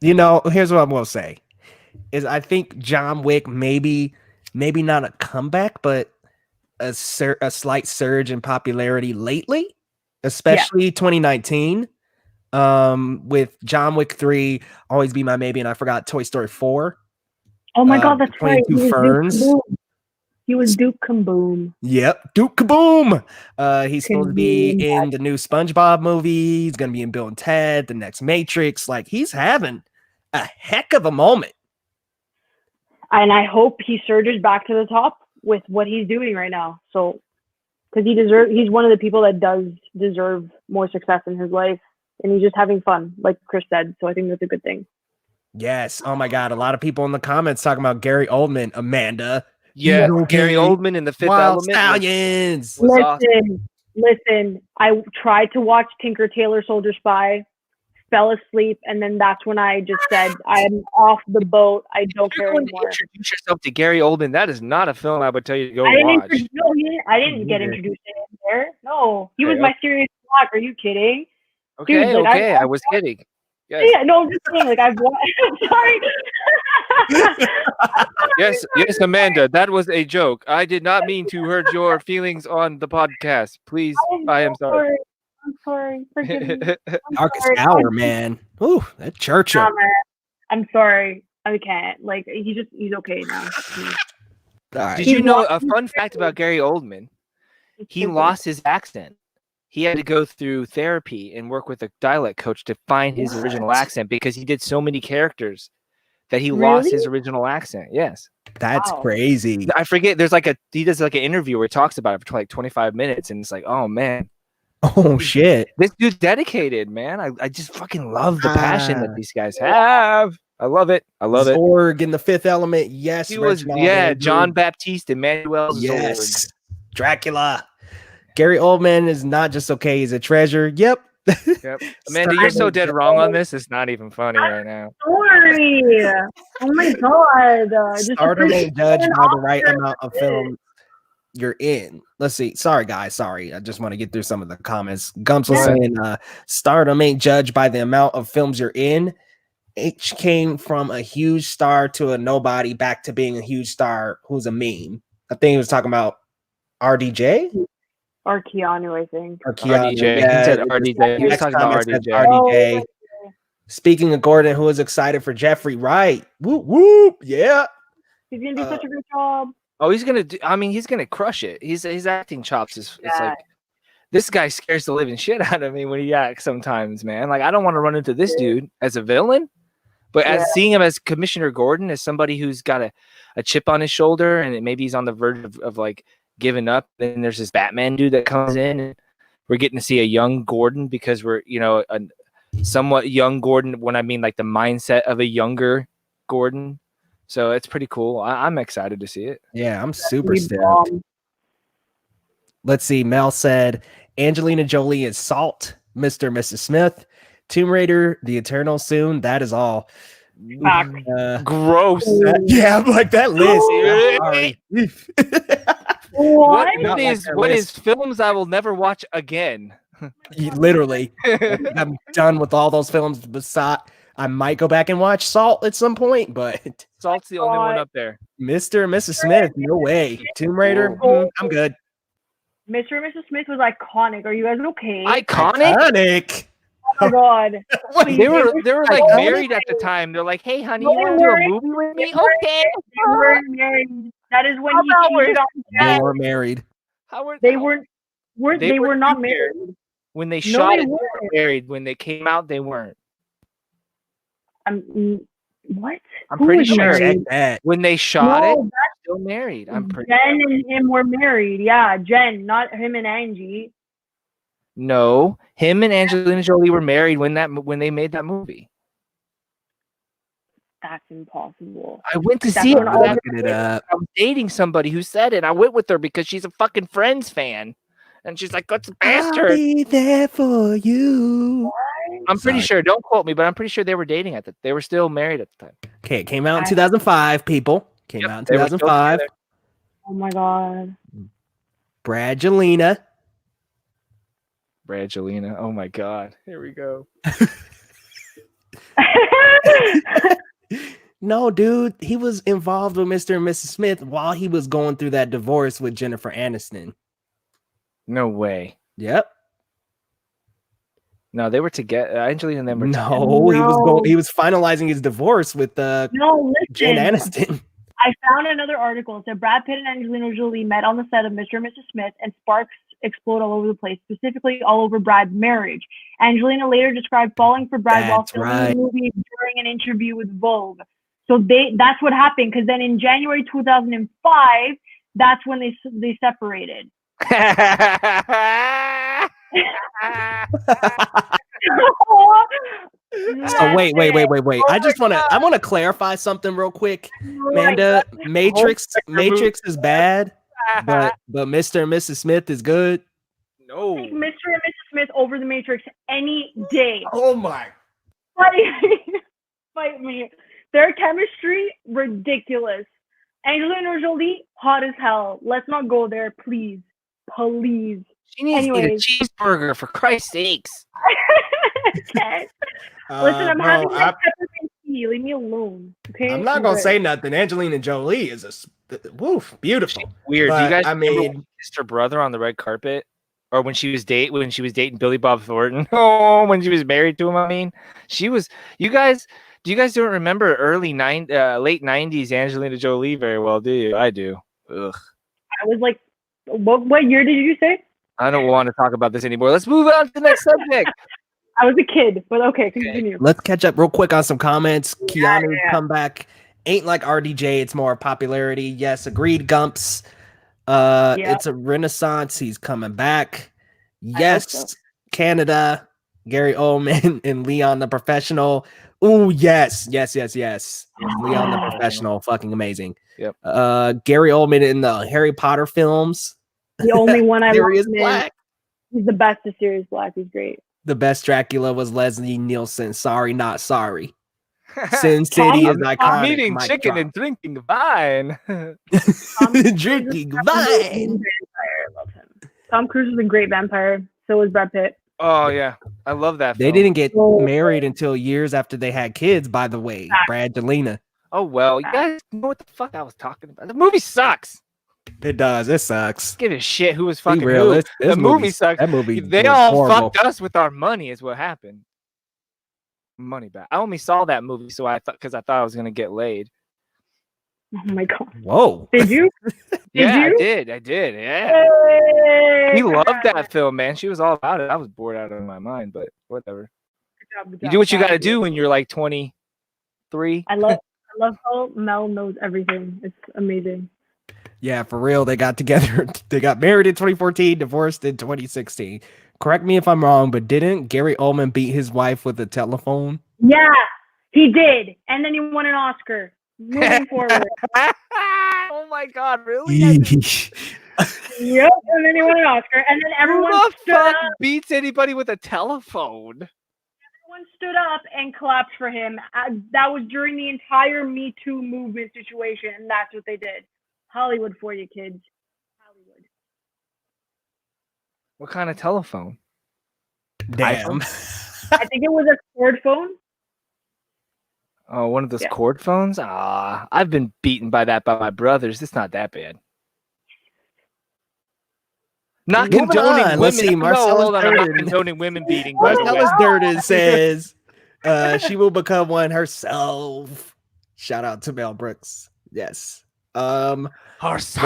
You know, here's what I'm gonna say: is I think John Wick maybe not a comeback, but a slight surge in popularity lately, especially 2019. With John Wick 3, Always Be My Maybe, and I forgot Toy Story 4. Oh my God, that's right. Ferns. He was Duke Kaboom. Yep, Duke Kaboom. He's supposed to be in the new SpongeBob movie. He's going to be in Bill and Ted, the next Matrix. Like, he's having a heck of a moment. And I hope he surges back to the top with what he's doing right now. So, because he's one of the people that does deserve more success in his life. And he's just having fun, like Chris said. So I think that's a good thing. Yes. Oh my God. A lot of people in the comments talking about Gary Oldman, Amanda. Yeah, Gary Oldman in The Fifth Element. Stallions. Listen. I tried to watch Tinker Tailor Soldier Spy, fell asleep, and then that's when I just said, I am off the boat. I don't care anymore. Introduce yourself to Gary Oldman. That is not a film I would tell you to go watch. I didn't get introduced to him there. No, he was my serious block. Are you kidding? Okay, dude, like, I was kidding. Yes. Yeah, no, I'm just saying, like, I've watched. Sorry. yes, Amanda, that was a joke. I did not mean to hurt your feelings on the podcast. Please, I am sorry. I'm sorry. Forgive me. Darkest hour, man. Ooh, that Churchill. I'm sorry. I can't. Like, he's okay now. Right. Did you know a fun fact about Gary Oldman? He lost his accent. He had to go through therapy and work with a dialect coach to find his original accent because he did so many characters that he lost Really? his original accent. Yes. That's Wow. crazy. I forget. There's he does like an interview where he talks about it for like 25 minutes, and it's like, oh man, Oh shit. this dude's dedicated, man. I just fucking love the passion that Ah. these guys have. I love it. I love it. Zorg in The Fifth Element. Yes. He was, Reginald yeah, Andrew. John Baptiste, Emmanuel Zorg. Yes. Dracula. Gary Oldman is not just okay, he's a treasure. Yep. Yep. Amanda, you're so dead wrong on this. It's not even funny right now. Sorry. Oh my god. Stardom ain't judged by the right amount of film you're in. Let's see. Sorry, guys. Sorry. I just want to get through some of the comments. Gumps was saying stardom ain't judged by the amount of films you're in. H came from a huge star to a nobody back to being a huge star who's a meme. I think he was talking about RDJ Or Keanu, I think. or Keanu. RDJ. Yeah, He said RDJ. He was next talking about comment says RDJ. RDJ. Speaking of Gordon, who is excited for Jeffrey Wright? Whoop whoop, yeah. He's gonna do such a good job. Oh, he's gonna do. I mean, he's gonna crush it. His acting chops is it's like this guy scares the living shit out of me when he acts sometimes, man. Like I don't want to run into this dude as a villain, but as seeing him as Commissioner Gordon, as somebody who's got a chip on his shoulder and maybe he's on the verge of like giving up. Then there's this Batman dude that comes in, and we're getting to see a young Gordon because we're a somewhat young Gordon. When I mean like the mindset of a younger Gordon. So it's pretty cool. I'm excited to see it. Yeah, I'm super stoked. Let's see. Mel said Angelina Jolie is Salt, Mr. and Mrs. Smith, Tomb Raider, The Eternal soon. That is all. Gross. Yeah, I'm like that list. What is films I will never watch again? Literally. I'm done with all those films. Besides, I might go back and watch Salt at some point, but Salt's the only one up there. Mr. and Mrs. Smith, no way. Tomb Raider, I'm good. Mr. and Mrs. Smith was iconic. Are you guys okay? Iconic. Oh my god. They were like married at the time. They're like, hey honey, you want to do a movie with me? Okay. They were married. That is when They were married. They were not married. When they shot it, they were married. When they came out, they weren't. What? I'm pretty sure that. when they shot it, they're still married. I'm pretty Jen and him were married. Yeah, Jen, not him and Angie. No, him and Angelina Jolie were married when they made that movie. That's impossible. I went to see it. I was dating somebody who said it. I went with her because she's a fucking Friends fan. And she's like, "What's a bastard?" I'll be there for you. I'm pretty sure. Don't quote me, but I'm pretty sure they were dating at they were still married at the time. Okay, it came out in 2005. People came out in 2005. Oh my god. Bradgelina. Oh my god. Here we go. No, dude, he was involved with Mr. and Mrs. Smith while he was going through that divorce with Jennifer Aniston. No way. Yep. No, they were together. Angelina and them were together. He was finalizing his divorce with Jen Aniston. I found another article. It said Brad Pitt and Angelina Jolie met on the set of Mr. and Mrs. Smith, and sparks explode all over the place, specifically all over Brad's marriage. Angelina later described falling for Brad while filming the movie during an interview with Vogue. So that's what happened, because then in January 2005, that's when they separated. So wait. I want to clarify something real quick. Amanda, Matrix is bad, but Mr. and Mrs. Smith is good. No. Take Mr. and Mrs. Smith over the Matrix any day. Oh my. Fight me. Their chemistry, ridiculous. Angelina Jolie, hot as hell. Let's not go there, please. Please. She needs to eat a cheeseburger, for Christ's sakes. Listen, I'm having my peppermint tea. Leave me alone. Okay. I'm not gonna say nothing. Angelina Jolie is beautiful. Weird. Do you guys remember when she kissed her brother on the red carpet, or when she was dating Billy Bob Thornton? Oh, when she was married to him. I mean, she was. You guys don't remember late '90s Angelina Jolie very well, do you? I do. Ugh. I was like, what year did you say? I don't want to talk about this anymore. Let's move on to the next subject. I was a kid, but okay, continue. Let's catch up real quick on some comments. Keanu's comeback ain't like RDJ. It's more popularity. Yes, agreed. Gumps. It's a renaissance. He's coming back. Yes, so. Canada. Gary Oldman and Leon the Professional. Ooh, yes. Leon the Professional, fucking amazing. Yep. Gary Oldman in the Harry Potter films. The only one I Sirius love. Black. He's the best of Sirius Black. He's great. The best Dracula was Leslie Nielsen. Sorry, not sorry. Sin City is iconic. Eating chicken and drinking wine. Drinking wine. I love him. Tom Cruise is a great vampire. So was Brad Pitt. Oh yeah, I love that. They didn't get married until years after they had kids. By the way, Brangelina. Oh well, you guys know what the fuck I was talking about. The movie sucks. It does. It sucks. Give a shit who was fucking real. who. The movie sucks. That movie. They all fucked us with our money. Is what happened. Money back. I only saw that movie I thought I was gonna get laid. Oh my god. Whoa. Did you? I did. Yeah. Hey, He loved that film, man. She was all about it. I was bored out of my mind, but whatever. Good job, you do what you got to do when you're like 23. I love how Mel knows everything. It's amazing. Yeah, for real. They got together. They got married in 2014, divorced in 2016. Correct me if I'm wrong, but didn't Gary Oldman beat his wife with a telephone? Yeah, he did. And then he won an Oscar. Moving forward. Oh my god, really? Yep, and then he won an Oscar. And then everyone stood up. Beats anybody with a telephone? Everyone stood up and clapped for him. That was during the entire Me Too movement situation, and that's what they did. Hollywood for you, kids. Hollywood. What kind of telephone? Damn. I think it was a cord phone. Oh, one of those cord phones? I've been beaten by that by my brothers. It's not that bad. Not condoning women. Let's see. Marcellus I'm not condoning women beating. Marcellus Durden says she will become one herself. Shout out to Mel Brooks. Yes. What was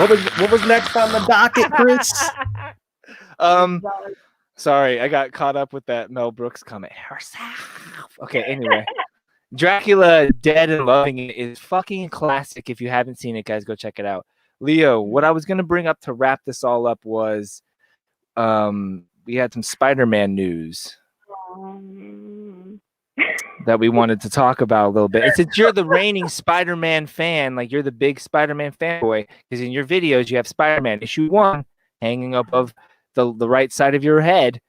next on the docket, Chris? Sorry, I got caught up with that Mel Brooks comment. Herself. Okay, anyway. Dracula Dead and Loving It is fucking classic. If you haven't seen it, guys, go check it out. Leo, what I was going to bring up to wrap this all up was we had some Spider-Man news that we wanted to talk about a little bit. Since you're the reigning Spider-Man fan, like you're the big Spider-Man fanboy, because in your videos you have Spider-Man issue 1 hanging above the right side of your head.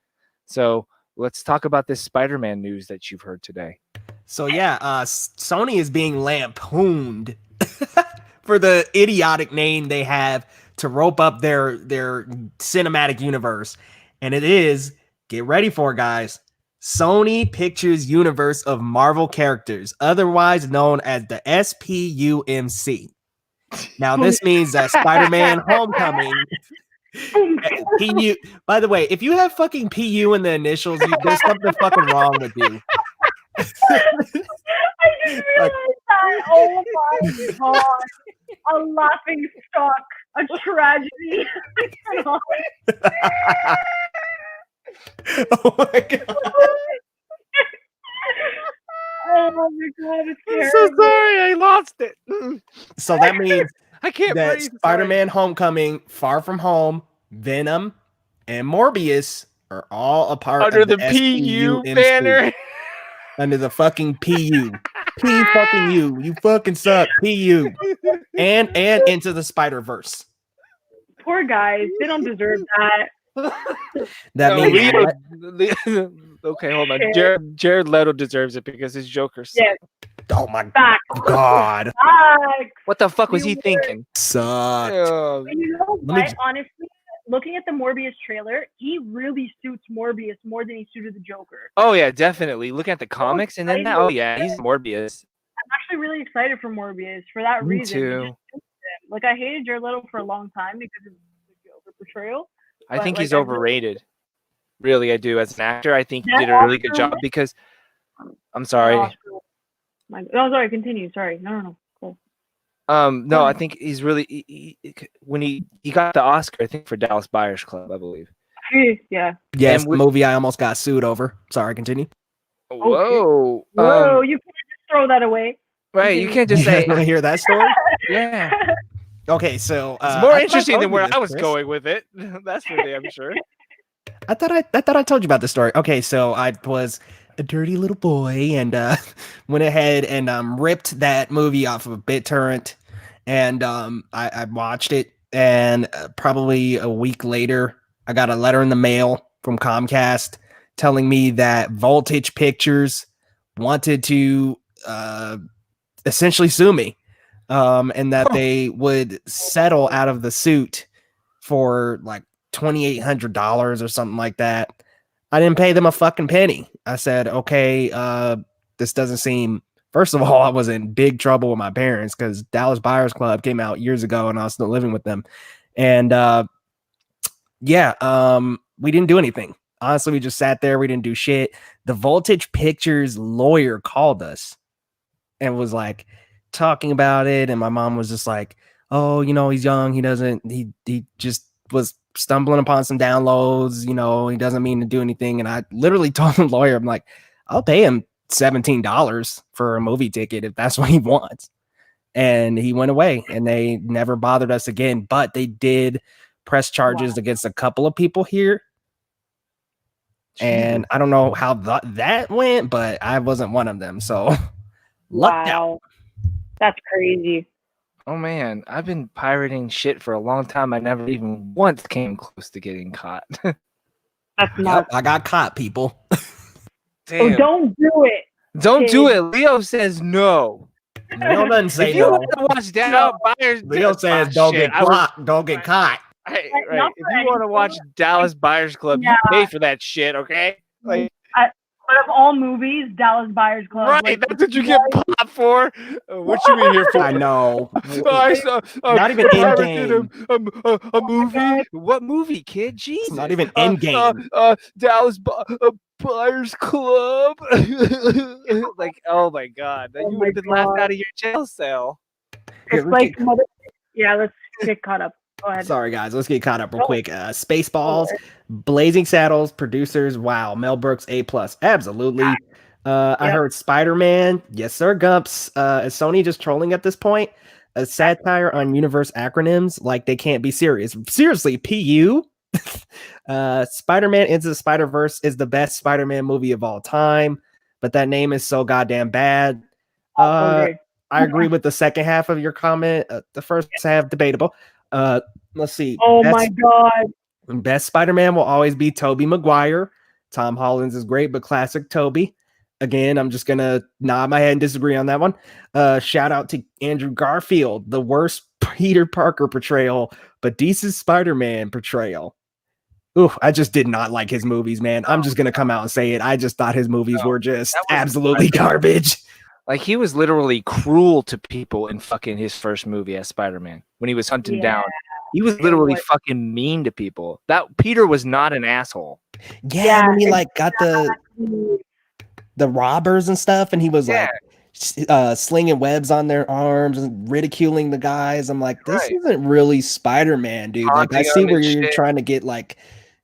So let's talk about this Spider-Man news that you've heard today. So yeah, Sony is being lampooned for the idiotic name they have to rope up their cinematic universe. And it is, get ready for it, guys, Sony Pictures Universe of Marvel characters, otherwise known as the SPUMC. Now, this means that Spider-Man Homecoming... PU. By the way, if you have fucking PU in the initials, there's something fucking wrong with you. I just realized that. Oh my god. A laughing stock. A tragedy. Oh my god. Oh my god, it's I'm so sorry, I lost it. So that means I can't that breathe. Spider-Man Homecoming, Far From Home, Venom, and Morbius are all a part under of the PU banner. Under the fucking PU. P fucking you. You fucking suck. PU. And Into the Spider-Verse. Poor guys. They don't deserve that. That means okay, hold on. Jared Leto deserves it because his Joker sucked. Yes. Oh my Back. god. Back. What the fuck was he thinking? Sucked. You know what? Honestly, looking at the Morbius trailer, he really suits Morbius more than he suited the Joker. Oh yeah, definitely. Looking at the comics and then now, he's Morbius. I'm actually really excited for Morbius for that reason. Me too. Like, I hated Jared Leto for a long time because of the Joker portrayal. I think he's overrated. Really, I do. As an actor, I think he did a really good job because... I'm sorry. Sorry, continue. Sorry. No. Cool. No, I think he's really... when he got the Oscar, I think, for Dallas Buyers Club, I believe. Yeah. Yes, And the movie I almost got sued over. Sorry, continue. Whoa. Whoa, you can't just throw that away. Right, you can't You just guys say, want to hear that story? yeah. Okay, so It's more I thought I interesting told than you where this, I was Chris. going with it. That's for damn sure. I thought I told you about this story. Okay, so I was a dirty little boy and went ahead and ripped that movie off of BitTorrent, and I watched it, and probably a week later, I got a letter in the mail from Comcast telling me that Voltage Pictures wanted to essentially sue me, and that they would settle out of the suit for like $2,800 or something like that. I didn't pay them a fucking penny. I said, okay, this doesn't seem. First of all, I was in big trouble with my parents because Dallas Buyers Club came out years ago, and I was still living with them. And we didn't do anything. Honestly, we just sat there. We didn't do shit. The Voltage Pictures lawyer called us and was like talking about it, and my mom was just like, oh, he's young, he just was stumbling upon some downloads, he doesn't mean to do anything. And I literally told the lawyer, I'm like, I'll pay him $17 for a movie ticket if that's what he wants. And he went away, and they never bothered us again, but they did press charges against a couple of people here. And I don't know how that went, but I wasn't one of them, so lucked out. That's crazy. Oh man, I've been pirating shit for a long time. I never even once came close to getting caught. That's not. I got caught, people. Damn. Oh, don't do it. Don't do it. Leo says no. Leo doesn't say if you no. want to watch Dallas Buyers, Leo says don't get caught. Don't get caught. Right. If you want to watch Dallas Buyers Club, you pay for that shit, okay? Like, but of all movies, Dallas Buyers Club. Right, like, that's what you get popped for. What you in here for? I know. I saw, not even in game. A movie? What movie, kid? Jesus. It's not even in game. Dallas Buyers Club. Like, oh my god, you would have been laughed out of your jail cell. It's like, let's get caught up. Go ahead. Sorry, guys. Let's get caught up real quick. Spaceballs, Blazing Saddles, producers. Wow. Mel Brooks, A+. Absolutely. I heard Spider-Man. Yes, sir, Gumps. Is Sony just trolling at this point? A satire on universe acronyms like they can't be serious. Seriously, PU? Spider-Man Into the Spider-Verse is the best Spider-Man movie of all time, but that name is so goddamn bad. I agree with the second half of your comment. The first half, debatable. Let's see. My god. Best Spider-Man will always be Tobey Maguire. Tom Holland's is great, but classic Tobey. Again, I'm just gonna nod my head and disagree on that one. Shout out to Andrew Garfield, the worst Peter Parker portrayal, but decent Spider-Man portrayal. Ooh, I just did not like his movies, man. I'm just gonna come out and say it. I just thought his movies were just absolutely garbage. Like, he was literally cruel to people in fucking his first movie as Spider-Man when he was hunting down. He was literally fucking mean to people. That Peter was not an asshole. Yeah, and he like got the robbers and stuff, and he was like slinging webs on their arms and ridiculing the guys. I'm like, this isn't really Spider-Man, dude. Like, I see where you're trying to get like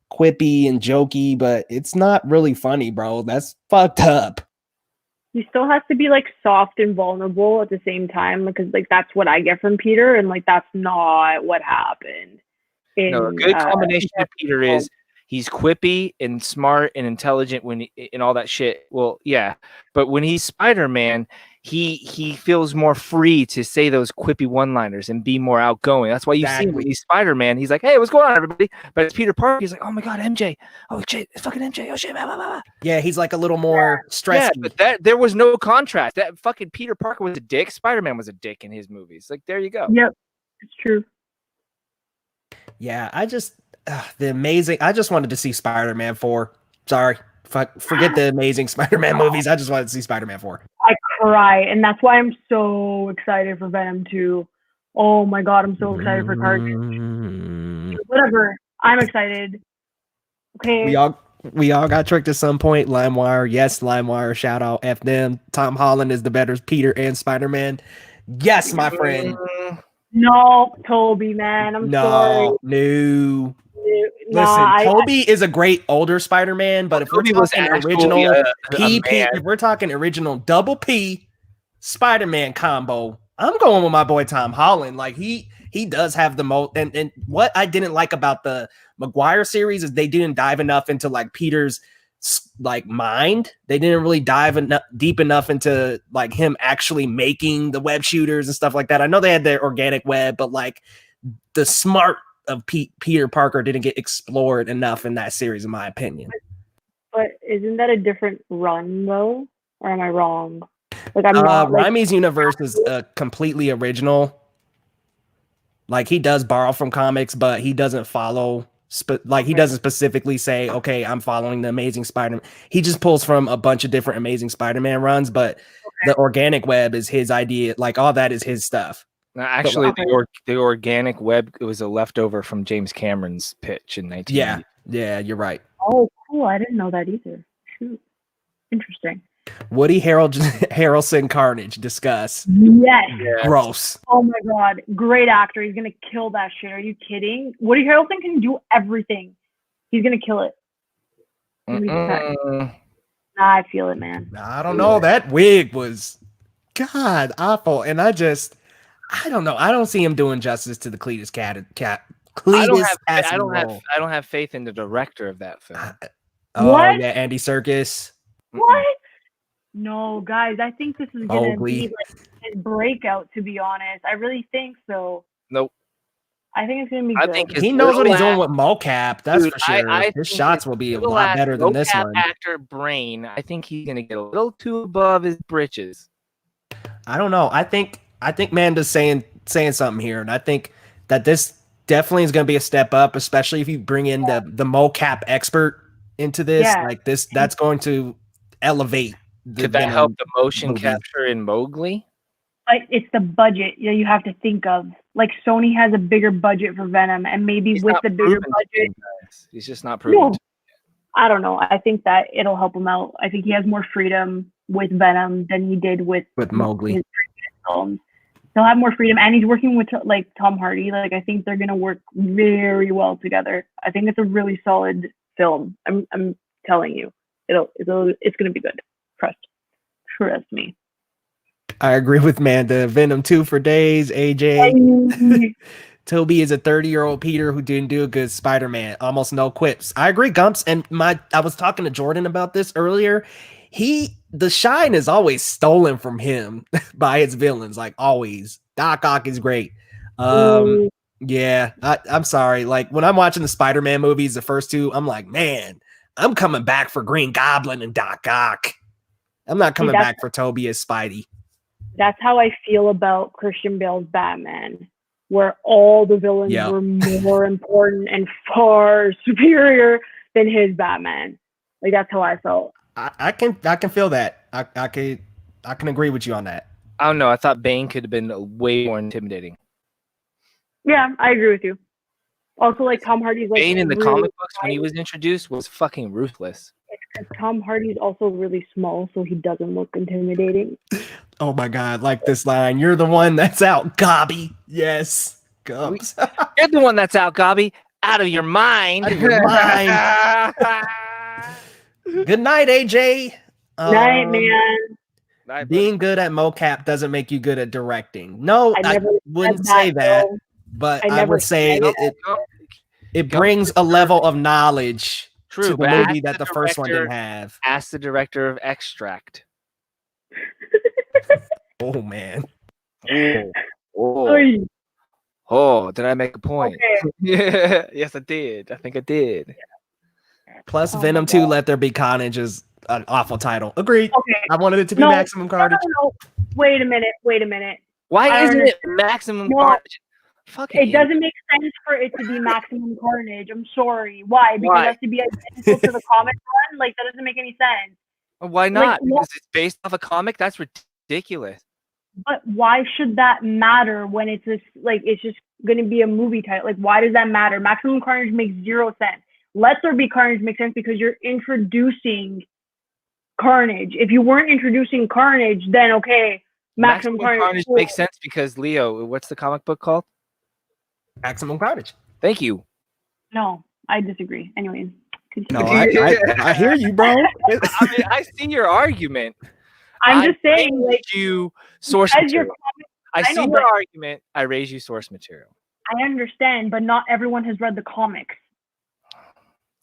quippy and jokey, but it's not really funny, bro. That's fucked up. He still has to be like soft and vulnerable at the same time, because like that's what I get from Peter, and like that's not what happened. No, a good combination of Peter is he's quippy and smart and intelligent and all that shit. Well, yeah, but when he's Spider-Man, he feels more free to say those quippy one-liners and be more outgoing. That's why you see when he's Spider-Man, he's like, "Hey, what's going on, everybody?" But it's Peter Parker. He's like, "Oh my god, MJ! Oh shit, it's fucking MJ! Oh shit!" Blah, blah, blah. Yeah, he's like a little more stressed. Yeah, but there was no contrast. That fucking Peter Parker was a dick. Spider-Man was a dick in his movies. Like, there you go. Yep, it's true. Yeah, I just wanted to see Spider-Man 4. Sorry. Forget the Amazing Spider-Man movies. I just wanted to see Spider-Man 4. I cry, and that's why I'm so excited for Venom 2. Oh my god, I'm so excited for Carnage. Whatever, I'm excited. Okay. We all got tricked at some point. LimeWire, yes, LimeWire. Shout out, F them. Tom Holland is the better Peter and Spider-Man. Yes, my friend. No, Toby, man. I'm sorry. No. Listen, Toby is a great older Spider-Man, but if we're talking original if we're talking original double P Spider-Man combo, I'm going with my boy Tom Holland. Like he does have the most. And what I didn't like about the Maguire series is they didn't dive enough into like Peter's like mind. They didn't really dive deep enough into like him actually making the web shooters and stuff like that. I know they had their organic web, but like the smart of Peter Parker didn't get explored enough in that series, in my opinion. But isn't that a different run though, or am I wrong? Like I'm not. Raimi's universe is completely original. Like he does borrow from comics, but he doesn't follow. He doesn't specifically say, "Okay, I'm following the Amazing Spider-Man." He just pulls from a bunch of different Amazing Spider-Man runs, but the organic web is his idea. Like all that is his stuff. Actually, the organic web was a leftover from James Cameron's pitch in 1990. Yeah, you're right. Oh, cool! I didn't know that either. Shoot, interesting. Woody Harrelson Carnage. Discuss. Yes. Gross. Oh my god, great actor. He's gonna kill that shit. Are you kidding? Woody Harrelson can do everything. He's gonna kill it. I feel it, man. I don't know. That wig was god awful, and I don't know. I don't see him doing justice to the Cletus cat. I don't have faith in the director of that film. What? Yeah, Andy Serkis. What? No, guys. I think this is gonna be like his breakout. To be honest, I really think so. Nope. I think it's gonna be good. I think he knows what he's doing with mocap. That's for sure. His shots will be a lot better than this one. Actor brain. I think he's gonna get a little too above his britches. I don't know. I think Manda's saying something here, and I think that this definitely is going to be a step up, especially if you bring in the mocap expert into this. Like this, that's going to elevate. Could that help the motion capture in Mowgli? Like it's the budget you have to think of. Like Sony has a bigger budget for Venom, and maybe with the bigger budget, he's just not proven. No, I don't know. I think that it'll help him out. I think he has more freedom with Venom than he did with Mowgli. His previous films. He'll have more freedom, and he's working with like Tom Hardy. Like I think they're gonna work very well together. I think it's a really solid film. I'm telling you, it's gonna be good. Trust me. I agree with Manda. Venom 2 for days. AJ. Toby is a 30-year-old Peter who didn't do a good Spider-Man. Almost no quips. I agree, Gumps. And I was talking to Jordan about this earlier. The shine is always stolen from him by his villains, like always. Doc Ock is great. Yeah, I'm sorry. Like when I'm watching the Spider-Man movies, the first two, I'm like, man, I'm coming back for Green Goblin and Doc Ock. I'm not coming back for Toby as Spidey. That's how I feel about Christian Bale's Batman, where all the villains were more important and far superior than his Batman. Like that's how I felt. I can feel that. I can agree with you on that. I don't know. I thought Bane could have been way more intimidating. Yeah, I agree with you. Also, like Tom Hardy's like Bane in the comic books when he was introduced was fucking ruthless. Because Tom Hardy's also really small, so he doesn't look intimidating. Oh my god, like this line. You're the one that's out, Gobby. Yes. Gubs. You're the one that's out, Gobby. Out of your mind. Out of your mind. Good night, AJ. Night, man. Being good at mocap doesn't make you good at directing. No, I wouldn't say that, but I would say it brings a level of knowledge to the movie that the first one didn't have. Ask the director of Extract. Oh man. Oh, did I make a point? Okay. Yeah, yes, I did. I think I did. Plus, Venom 2, Let There Be Carnage is an awful title. Agreed. Okay. I wanted it to be Maximum Carnage. No. Wait a minute. Why isn't it Maximum Carnage? It doesn't make sense for it to be Maximum Carnage. I'm sorry. Why? Because it has to be identical to the comic run? Like, that doesn't make any sense. Why not? Because it's based off a comic? That's ridiculous. But why should that matter when it's just, like, it's just going to be a movie title? Like, why does that matter? Maximum Carnage makes zero sense. Let There Be Carnage makes sense because you're introducing Carnage. If you weren't introducing Carnage, then okay, Maximum Carnage makes sense because, Leo, what's the comic book called? Maximum Carnage. Thank you. No, I disagree. Anyways, No, continue. I hear you, bro. I mean, I see your argument. I'm just saying, raised like, you source as your material. comic, I see know, your but argument. I raise you source material. I understand, but not everyone has read the comics.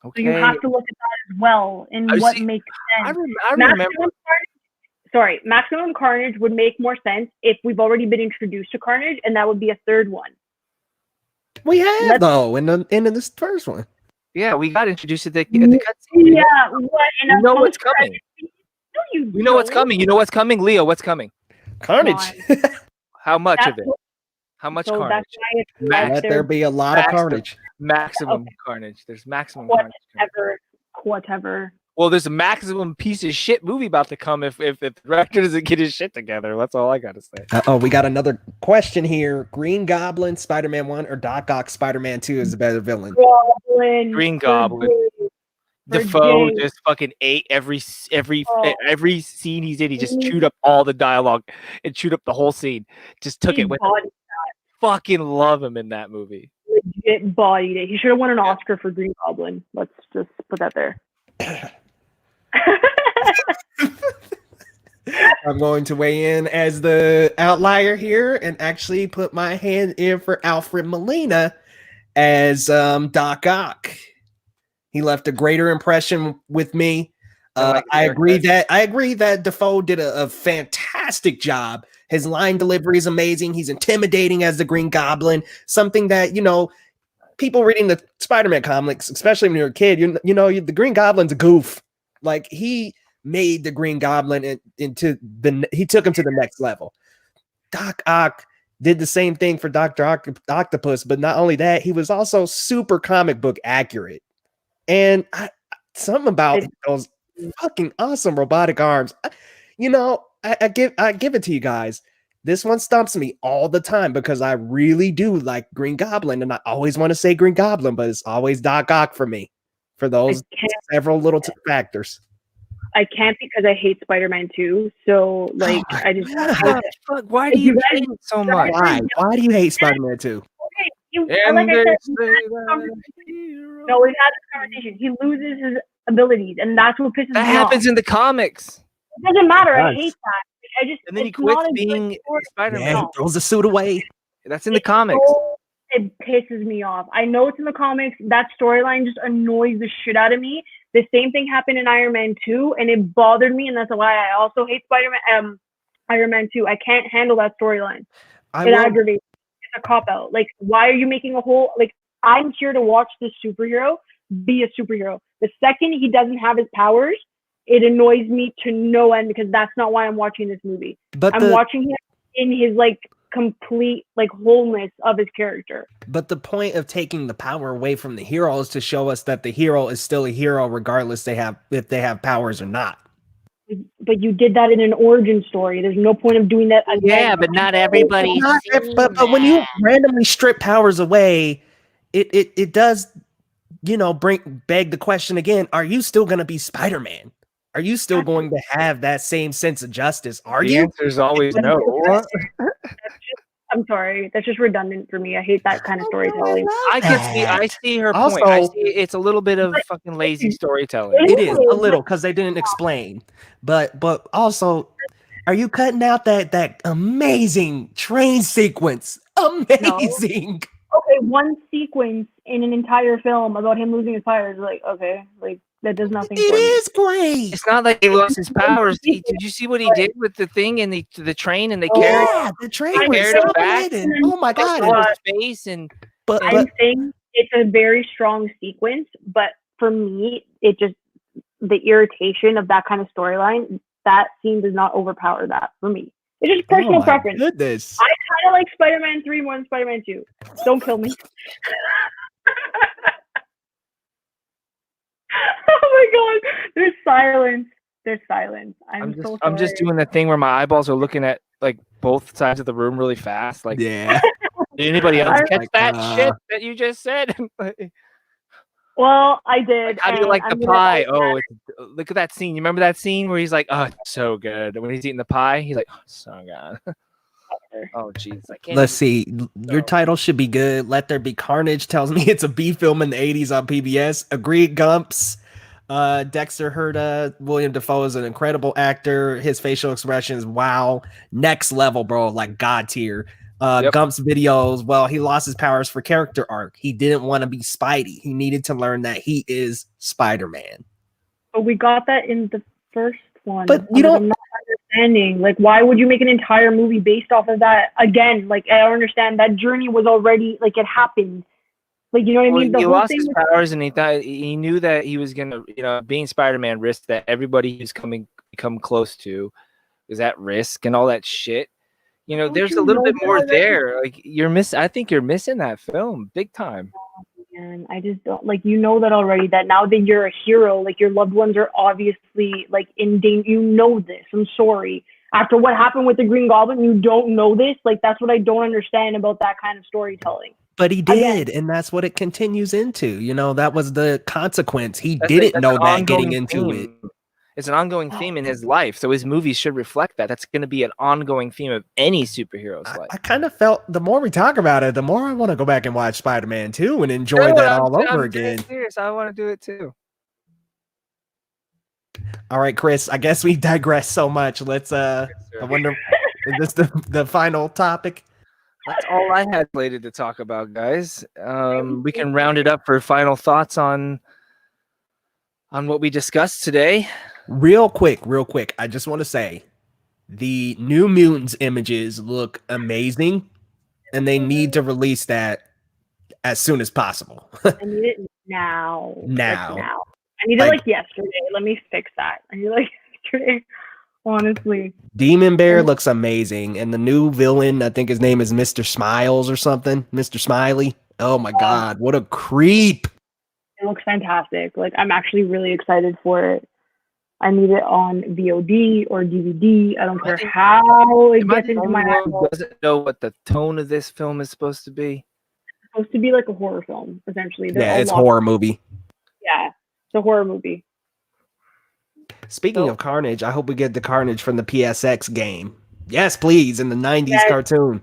Okay. So you have to look at that as well and what makes sense. I remember. Maximum Carnage would make more sense if we've already been introduced to Carnage, and that would be a third one. We have though in the end of this first one. Yeah, we got introduced to the cutscene. Yeah, what? We know what's coming. No, you We know what's coming. You know what's coming, Leo. What's coming? Carnage. How much of it? How much carnage? Let there be a lot of carnage. Maximum carnage. There's maximum carnage. Whatever. Well, there's a maximum piece of shit movie about to come if the director doesn't get his shit together. That's all I gotta say. We got another question here. Green Goblin, Spider-Man 1, or Doc Ock, Spider-Man 2 is the better villain? Green Goblin. Defoe just fucking ate every scene he's in. He just chewed up all the dialogue and chewed up the whole scene. Just took it with him. Fucking love him in that movie. Legit bodied it. He should have won an Oscar for Green Goblin. Let's just put that there. I'm going to weigh in as the outlier here and actually put my hand in for Alfred Molina as Doc Ock. He left a greater impression with me. I agree that Defoe did a fantastic job. His line delivery is amazing. He's intimidating as the Green Goblin. Something that, people reading the Spider-Man comics, especially when you're a kid, the Green Goblin's a goof. Like, he made the Green Goblin he took him to the next level. Doc Ock did the same thing for Dr. Octopus, but not only that, he was also super comic book accurate. And something about those fucking awesome robotic arms. I give it to you guys. This one stumps me all the time because I really do like Green Goblin, and I always want to say Green Goblin, but it's always Doc Ock for me for those several little factors. I can't because I hate Spider-Man 2. So, like, I just why do you hate it so much? Why do you hate Spider-Man 2? Okay, like I said, no, we've had this conversation. He loses his abilities, and that's what pisses me off. That happens in the comics. It doesn't matter. I hate that. And then he quits being Spider-Man. Yeah, he throws the suit away. That's in the comics. It pisses me off. I know it's in the comics. That storyline just annoys the shit out of me. The same thing happened in Iron Man 2, and it bothered me, and that's why I also hate Iron Man 2. I can't handle that storyline. It aggravates. It's a cop-out. Like, why are you making a whole... Like, I'm here to watch this superhero be a superhero. The second he doesn't have his powers, it annoys me to no end because that's not why I'm watching this movie. I'm watching him in his, like, complete, like, wholeness of his character. But the point of taking the power away from the hero is to show us that the hero is still a hero regardless if they have powers or not. But you did that in an origin story. There's no point of doing that again. Yeah, but not everybody. But when you randomly strip powers away, it does, beg the question again, are you still going to be Spider-Man? Are you still going to have that same sense of justice? Are you? The answer's always no. I'm sorry. That's just redundant for me. I hate that kind of storytelling. I see her point. I see it's a little bit of fucking lazy storytelling. It is a little because they didn't explain. But also, are you cutting out that amazing train sequence? Amazing. No. Okay, one sequence in an entire film about him losing his powers. Like, okay, like that does nothing. It is great. It's not like he lost his powers. Did you see what he did with the thing and the train and they carried? Yeah, the train carried him back. Oh my god! Space and. But I'm saying it's a very strong sequence. But for me, it just the irritation of that kind of storyline. That scene does not overpower that for me. It's just personal preference. Goodness. I kind of like Spider-Man 3 more than Spider-Man 2. Don't kill me. Oh my god. There's silence. I'm so sorry. I'm just doing the thing where my eyeballs are looking at like both sides of the room really fast. Like, yeah. Did anybody else catch that shit that you just said? Well, I did. Like, how do you like the pie? Oh, look at that scene. You remember that scene where he's like, "Oh, it's so good." When he's eating the pie, he's like, "Oh, it's so good." Oh, jeez. I can't. Let's see. Your title should be good. Let There Be Carnage tells me it's a B film in the 80s on PBS. Agreed, Gumps. Dexter Herta, William Dafoe is an incredible actor. His facial expressions, wow, next level, bro, like god tier. Gump's videos, well, he lost his powers for character arc. He didn't want to be Spidey. He needed to learn that he is Spider-Man. But we got that in the first one. But you don't. I'm not understanding. Like, why would you make an entire movie based off of that? Again, like, I don't understand. That journey was already, like, it happened. Like, you know what I mean? He lost his powers, and he thought he knew that he was gonna, being Spider-Man risked that everybody he's come close to is at risk and all that shit. There's a little bit more there. Like I think you're missing that film big time. Man, I just don't that already. That now that you're a hero, like your loved ones are obviously like in danger. You know this. I'm sorry. After what happened with the Green Goblin, you don't know this. Like that's what I don't understand about that kind of storytelling. But he did, and that's what it continues into. That was the consequence. He didn't know that getting into it. It's an ongoing theme in his life, so his movies should reflect that. That's going to be an ongoing theme of any superhero's life. I kind of felt the more we talk about it, the more I want to go back and watch Spider-Man 2 and enjoy that all over again. Serious. I want to do it too. All right, Chris, I guess we digress so much. Let's I wonder, is this the final topic? That's all I had slated to talk about, guys. We can round it up for final thoughts on what we discussed today. Real quick. I just want to say the New Mutants images look amazing, and they need to release that as soon as possible. I need it now. Now. I need it like yesterday. Let me fix that. I need it like yesterday. Honestly. Demon Bear looks amazing, and the new villain, I think his name is Mr. Smiles or something. Mr. Smiley. Oh my God, what a creep. It looks fantastic. Like I'm actually really excited for it. I need it on VOD or DVD. I don't care how it gets into my eyeball. Doesn't know what the tone of this film is supposed to be. It's supposed to be like a horror film, essentially. It's a horror movie. Yeah, it's a horror movie. Speaking of Carnage, I hope we get the Carnage from the PSX game. Yes, please, in the 90s cartoon.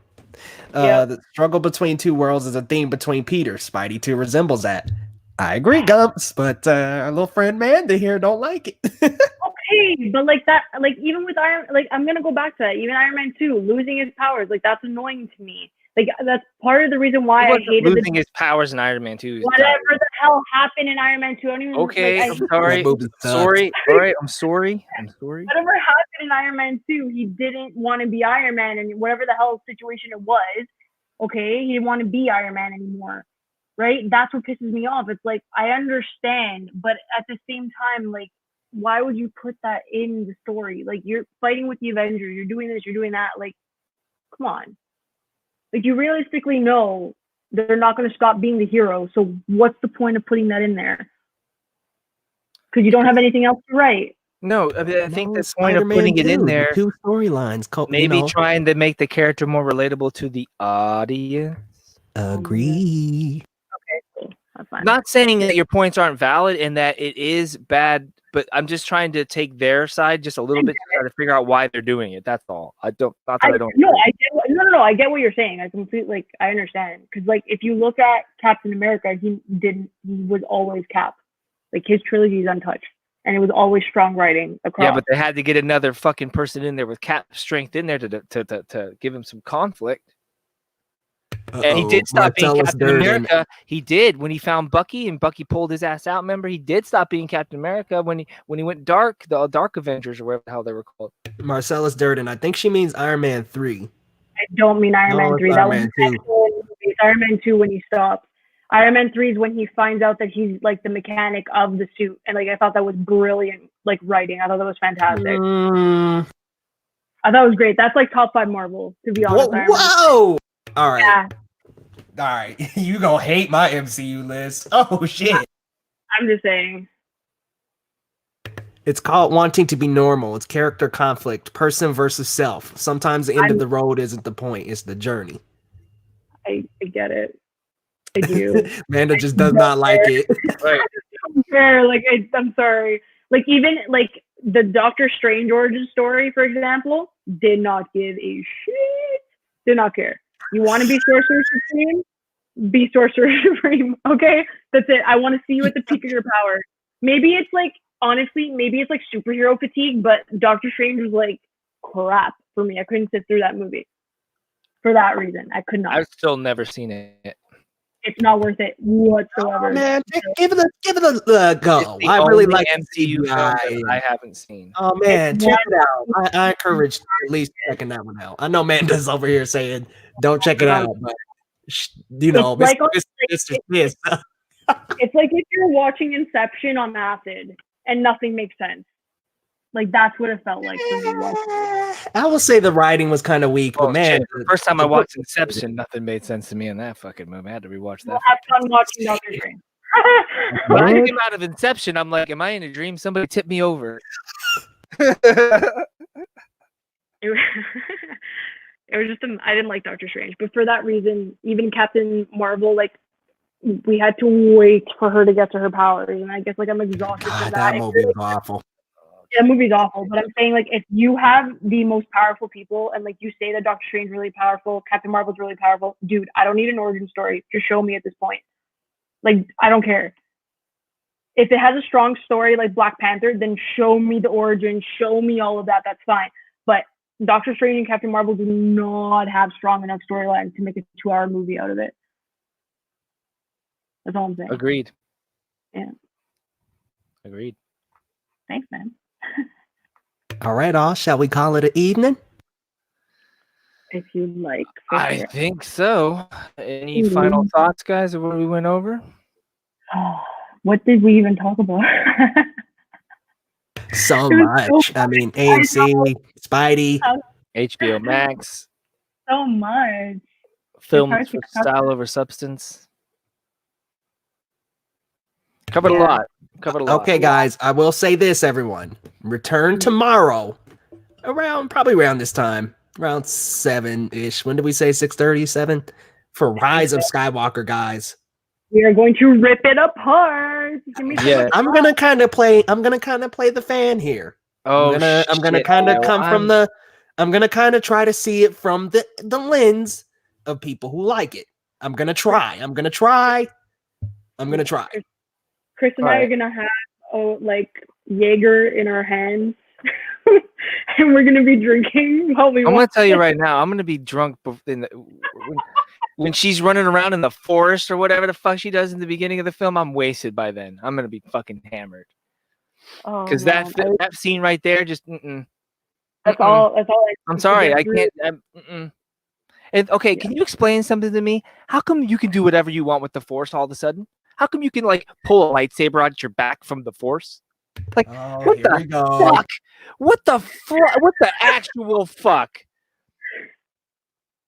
The struggle between two worlds is a theme between Peter. Spidey 2 resembles that. I agree, Gumps, but our little friend Manda here don't like it. Okay, but like that, like even with Iron, like I'm gonna go back to that. Even Iron Man 2 losing his powers, like that's annoying to me. Like that's part of the reason why I hated losing his powers in Iron Man 2. Whatever the hell happened in Iron Man 2, I don't even. Okay, like, I'm sorry. Sorry. All right, I'm sorry. Whatever happened in Iron Man 2, he didn't want to be Iron Man, and whatever the hell situation it was, okay, he didn't want to be Iron Man anymore. Right? That's what pisses me off. It's like, I understand, but at the same time, like, why would you put that in the story? Like, you're fighting with the Avengers, you're doing this, you're doing that. Like, come on. Like, you realistically know they're not going to stop being the hero. So what's the point of putting that in there? Because you don't have anything else to write. No, I think the point of putting it in there, two storylines, maybe trying to make the character more relatable to the audience. Agree. That's fine. Not saying that your points aren't valid and that it is bad, but I'm just trying to take their side just a little bit to try to figure out why they're doing it. That's all. I get what you're saying. I understand. Because like if you look at Captain America, he was always Cap. Like his trilogy is untouched. And it was always strong writing across. Yeah, but they had to get another fucking person in there with Cap strength in there to give him some conflict. And he did stop being Captain America. He did when he found Bucky and Bucky pulled his ass out. Remember, he did stop being Captain America when he went dark, the Dark Avengers or whatever the hell they were called. Marcellus Durden, I think she means Iron Man 3. I don't mean Iron Man 3. That was Iron Man 2 when he stopped. Iron Man 3 is when he finds out that he's like the mechanic of the suit, and like I thought that was brilliant, like writing. I thought that was fantastic. I thought it was great. That's like top 5 Marvel, to be honest. Whoa! All right. Yeah. All right. You gonna hate my MCU list. Oh, shit. I'm just saying. It's called wanting to be normal. It's character conflict, person versus self. Sometimes the end of the road isn't the point. It's the journey. I get it. I do. Amanda just does not like it. Right. I'm sorry. Like even like the Doctor Strange origin story, for example, did not give a shit Do not care. You want to be Sorcerer Supreme? Be Sorcerer Supreme. Okay, that's it. I want to see you at the peak of your power. Maybe it's like, honestly, maybe it's like superhero fatigue, but Doctor Strange was like crap for me. I couldn't sit through that movie for that reason. I could not. I've still never seen it. It's not worth it whatsoever. Oh, man, give it a go. It's the I really only like MCU film that I haven't seen. Oh man, check it out. I encourage at least checking that one out. I know Amanda's over here saying don't check it out, but you know, It's like Mr. Smith. It's like if you're watching Inception on acid and nothing makes sense. Like that's what it felt like for me. I will say the writing was kind of weak, but man, shit. The first time I watched Inception, nothing made sense to me in that fucking movie. I had to rewatch that. We'll have fun watching Doctor Strange. When I came out of Inception, I'm like, am I in a dream? Somebody tip me over. It was just I didn't like Doctor Strange, but for that reason, even Captain Marvel, like we had to wait for her to get to her powers, and I guess like I'm exhausted for that. That movie was awful. That movie's awful, but I'm saying like if you have the most powerful people and like you say that Doctor Strange's really powerful, Captain Marvel's really powerful, dude, I don't need an origin story. Just show me at this point. Like I don't care. If it has a strong story like Black Panther, then show me the origin, show me all of that. That's fine. But Doctor Strange and Captain Marvel do not have strong enough storylines to make a 2-hour movie out of it. That's all I'm saying. Agreed. Yeah. Agreed. Thanks, man. All right, shall we call it an evening? If you like. I think so. Any final thoughts, guys, of what we went over? What did we even talk about? So much. I mean, AMC, Spidey, HBO Max. So much. Film style over substance. Covered a lot. Okay, guys, I will say this, everyone. Return tomorrow probably around this time, around 7-ish. When did we say 6:30, 7? For Rise of Skywalker, guys. We are going to rip it apart. Yeah. I'm gonna kind of play the fan here. Oh, I'm gonna kind of come from the. I'm gonna kind of try to see it from the lens of people who like it. I'm gonna try. Chris and I are gonna have like Jaeger in our hands, and we're gonna be drinking while we. I'm gonna tell you right now. I'm gonna be drunk when she's running around in the forest or whatever the fuck she does in the beginning of the film. I'm wasted by then. I'm gonna be fucking hammered. Because that scene right there, just. That's all. I'm sorry. I can't. Okay, can you explain something to me? How come you can do whatever you want with the Force all of a sudden? How come you can like pull a lightsaber out at your back from the Force? Like what the fuck? What the actual fuck?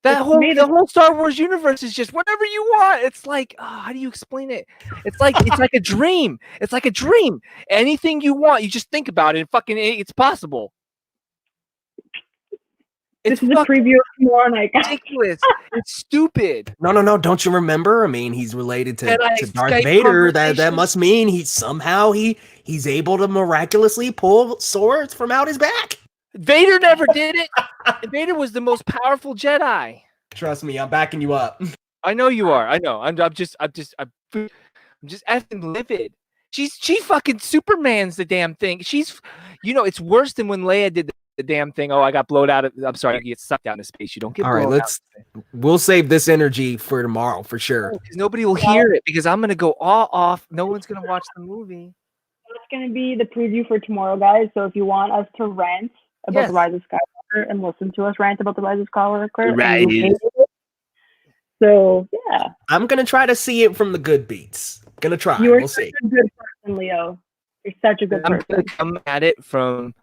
The whole Star Wars universe is just whatever you want. It's like, how do you explain it? It's like a dream. It's like a dream. Anything you want, you just think about it and fucking it's possible. This is a preview of tomorrow night. Ridiculous. It's stupid. No. Don't you remember? I mean, he's related to Darth Vader. That must mean he's able to miraculously pull swords from out his back. Vader never did it. Vader was the most powerful Jedi. Trust me, I'm backing you up. I know you are. I know. I'm just effing livid. She fucking Superman's the damn thing. She's, it's worse than when Leia did the damn thing. Oh, I got blown out. I'm sorry. You get sucked out into space. You don't get. All right, we'll save this energy for tomorrow for sure. Because nobody will hear it because I'm gonna go all off. No one's gonna watch the movie. That's gonna be the preview for tomorrow, guys. So if you want us to rant about the Rise of Skywalker and listen to us rant about the Rise of Skywalker, right? So yeah, I'm gonna try to see it from the good beats. Gonna try. We'll see. A good person, Leo. You're such a good person. I'm gonna come at it from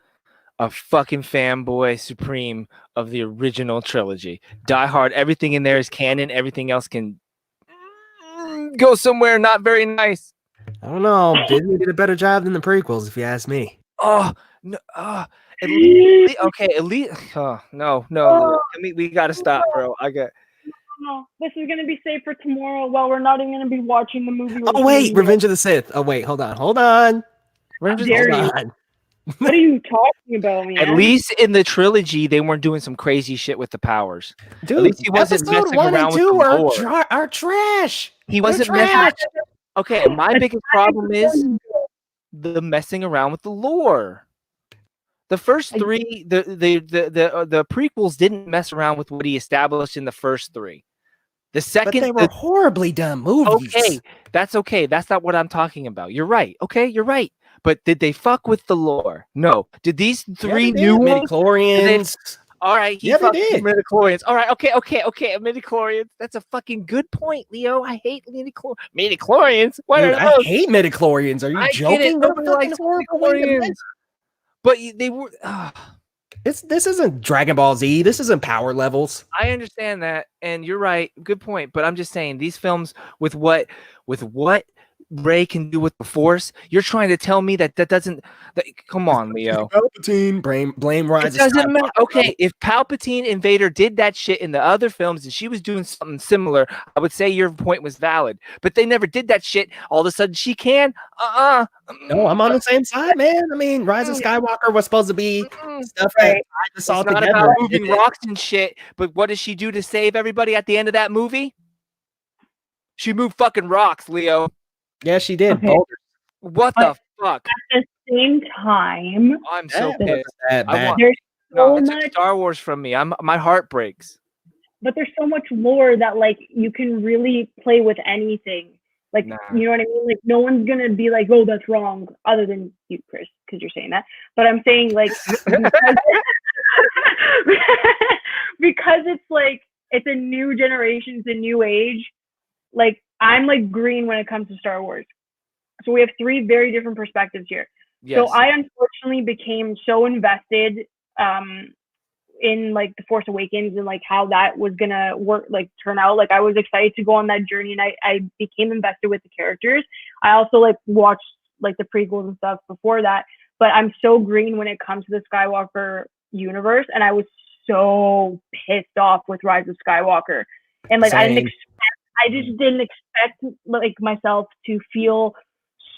a fucking fanboy supreme of the original trilogy. Die Hard, everything in there is canon. Everything else can go somewhere not very nice. I don't know. Disney did a better job than the prequels, if you ask me. Oh no! At least, okay. At least, no. We gotta stop, bro. No, this is gonna be safe for tomorrow. Well, we're not even gonna be watching the movie. Oh wait, Revenge of the Sith. Oh wait, hold on. Dare you? What are you talking about, man? At least in the trilogy, they weren't doing some crazy shit with the powers. Dude, At least he wasn't episode messing 1 and around with 2 the lore. are trash. He They're wasn't messing. trash. Okay, my biggest problem is the messing around with the lore. The first three, the prequels didn't mess around with what he established in the first three. The second, But they were horribly done movies. okay. That's okay. That's not what I'm talking about. You're right. Okay, you're right. But did they fuck with the lore? No. Did these three new ones? Midichlorians. All right. Yeah, they did. Midichlorians. All right. Okay. Midichlorians. That's a fucking good point, Leo. I hate midichlorians. What Dude, are I those? hate midichlorians. Are you joking? They're Nobody fucking likes horrible way to midichlorians. make- But they were. This isn't Dragon Ball Z. This isn't Power Levels. I understand that, and you're right. Good point. But I'm just saying these films with what Ray can do with the Force. You're trying to tell me that doesn't. Come on, Leo. Palpatine, blame Rise It of doesn't matter. Skywalker. Okay, if Palpatine and Vader did that shit in the other films and she was doing something similar, I would say your point was valid. But they never did that shit. All of a sudden she can. No, I'm on the same side, man. I mean, Rise of Skywalker was supposed to be stuff that tied us all It's not together. about moving rocks and shit. But what does she do to save everybody at the end of that movie? She moved fucking rocks, Leo. Yeah, she did. Okay. Boulders. What the fuck? At the same time, I'm so Yeah, pissed. bad. there's No, so that took much, Star Wars from me. My heart breaks. but there's so much lore that like you can really play with anything. Like, Nah. you know what I mean? Like, no one's gonna be like, "Oh, that's wrong," other than you, Chris, because you're saying that. But I'm saying like because it's like it's a new generation, it's a new age. Like, I'm like green when it comes to Star Wars. So we have three very different perspectives here. Yes. So I unfortunately became so invested in like The Force Awakens and like how that was gonna work, like turn out. Like I was excited to go on that journey, and I became invested with the characters. I also like watched like the prequels and stuff before that, but I'm so green when it comes to the Skywalker universe, and I was so pissed off with Rise of Skywalker, and like I just didn't expect like myself to feel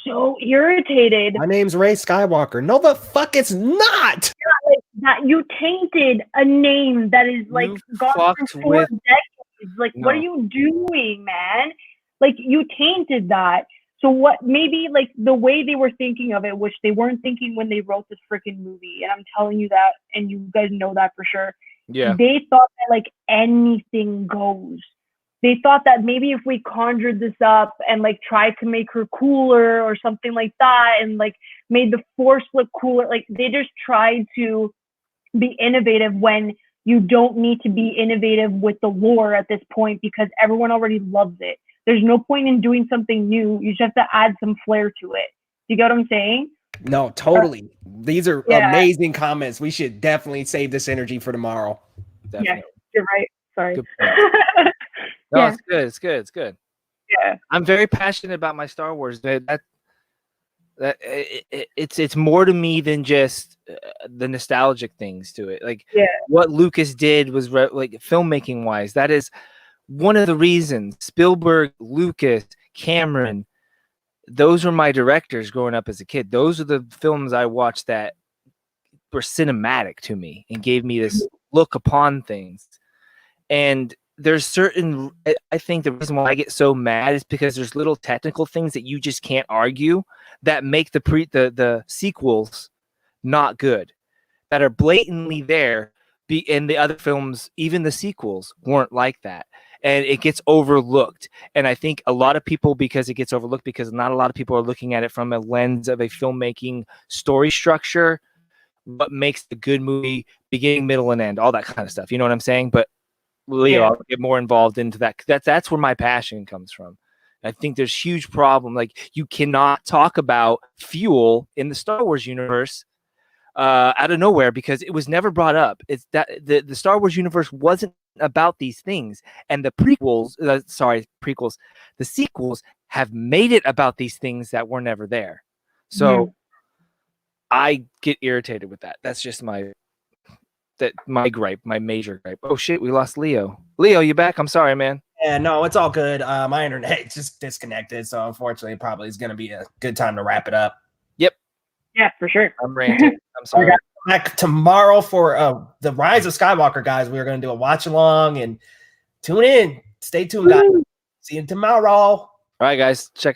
so irritated. My name's Ray Skywalker. No, the fuck it's not. Like, that you tainted a name that is like gone through 4 decades. Like, what are you doing, man? Like, you tainted that. So what? Maybe like the way they were thinking of it, which they weren't thinking when they wrote this freaking movie. And I'm telling you that, and you guys know that for sure. Yeah. They thought that like anything goes. They thought that maybe if we conjured this up and like tried to make her cooler or something like that, and like made the Force look cooler, like they just tried to be innovative when you don't need to be innovative with the lore at this point because everyone already loves it. There's no point in doing something new. You just have to add some flair to it. You get what I'm saying? No, totally. These are amazing comments. We should definitely save this energy for tomorrow. Definitely. Yeah, you're right. Sorry. No, it's good. It's good. It's good. Yeah. I'm very passionate about my Star Wars. It's more to me than just the nostalgic things to it. Like what Lucas did was like filmmaking wise. That is one of the reasons. Spielberg, Lucas, Cameron, those were my directors growing up as a kid. Those are the films I watched that were cinematic to me and gave me this look upon things. And there's certain, I think the reason why I get so mad is because there's little technical things that you just can't argue that make the sequels not good, that are blatantly there. In the other films, even the sequels weren't like that. And it gets overlooked. And I think a lot of people, because it gets overlooked, because not a lot of people are looking at it from a lens of a filmmaking story structure, what makes the good movie, beginning, middle, and end, all that kind of stuff. You know what I'm saying? But Leo, I'll get more involved into that. That's where my passion comes from. I think there's huge problem. Like you cannot talk about fuel in the Star Wars universe out of nowhere because it was never brought up. It's that the Star Wars universe wasn't about these things, and the prequels, the sequels have made it about these things that were never there. So I get irritated with that. That's just my gripe, my major gripe. Oh shit, we lost Leo. Leo, you back? I'm sorry, man. Yeah, no, it's all good. My internet just disconnected, so unfortunately, it probably is going to be a good time to wrap it up. Yep. Yeah, for sure. I'm ranting. I'm sorry. Back tomorrow for the Rise of Skywalker, guys. We're going to do a watch along and tune in. Stay tuned, guys. See you tomorrow. All right, guys. Check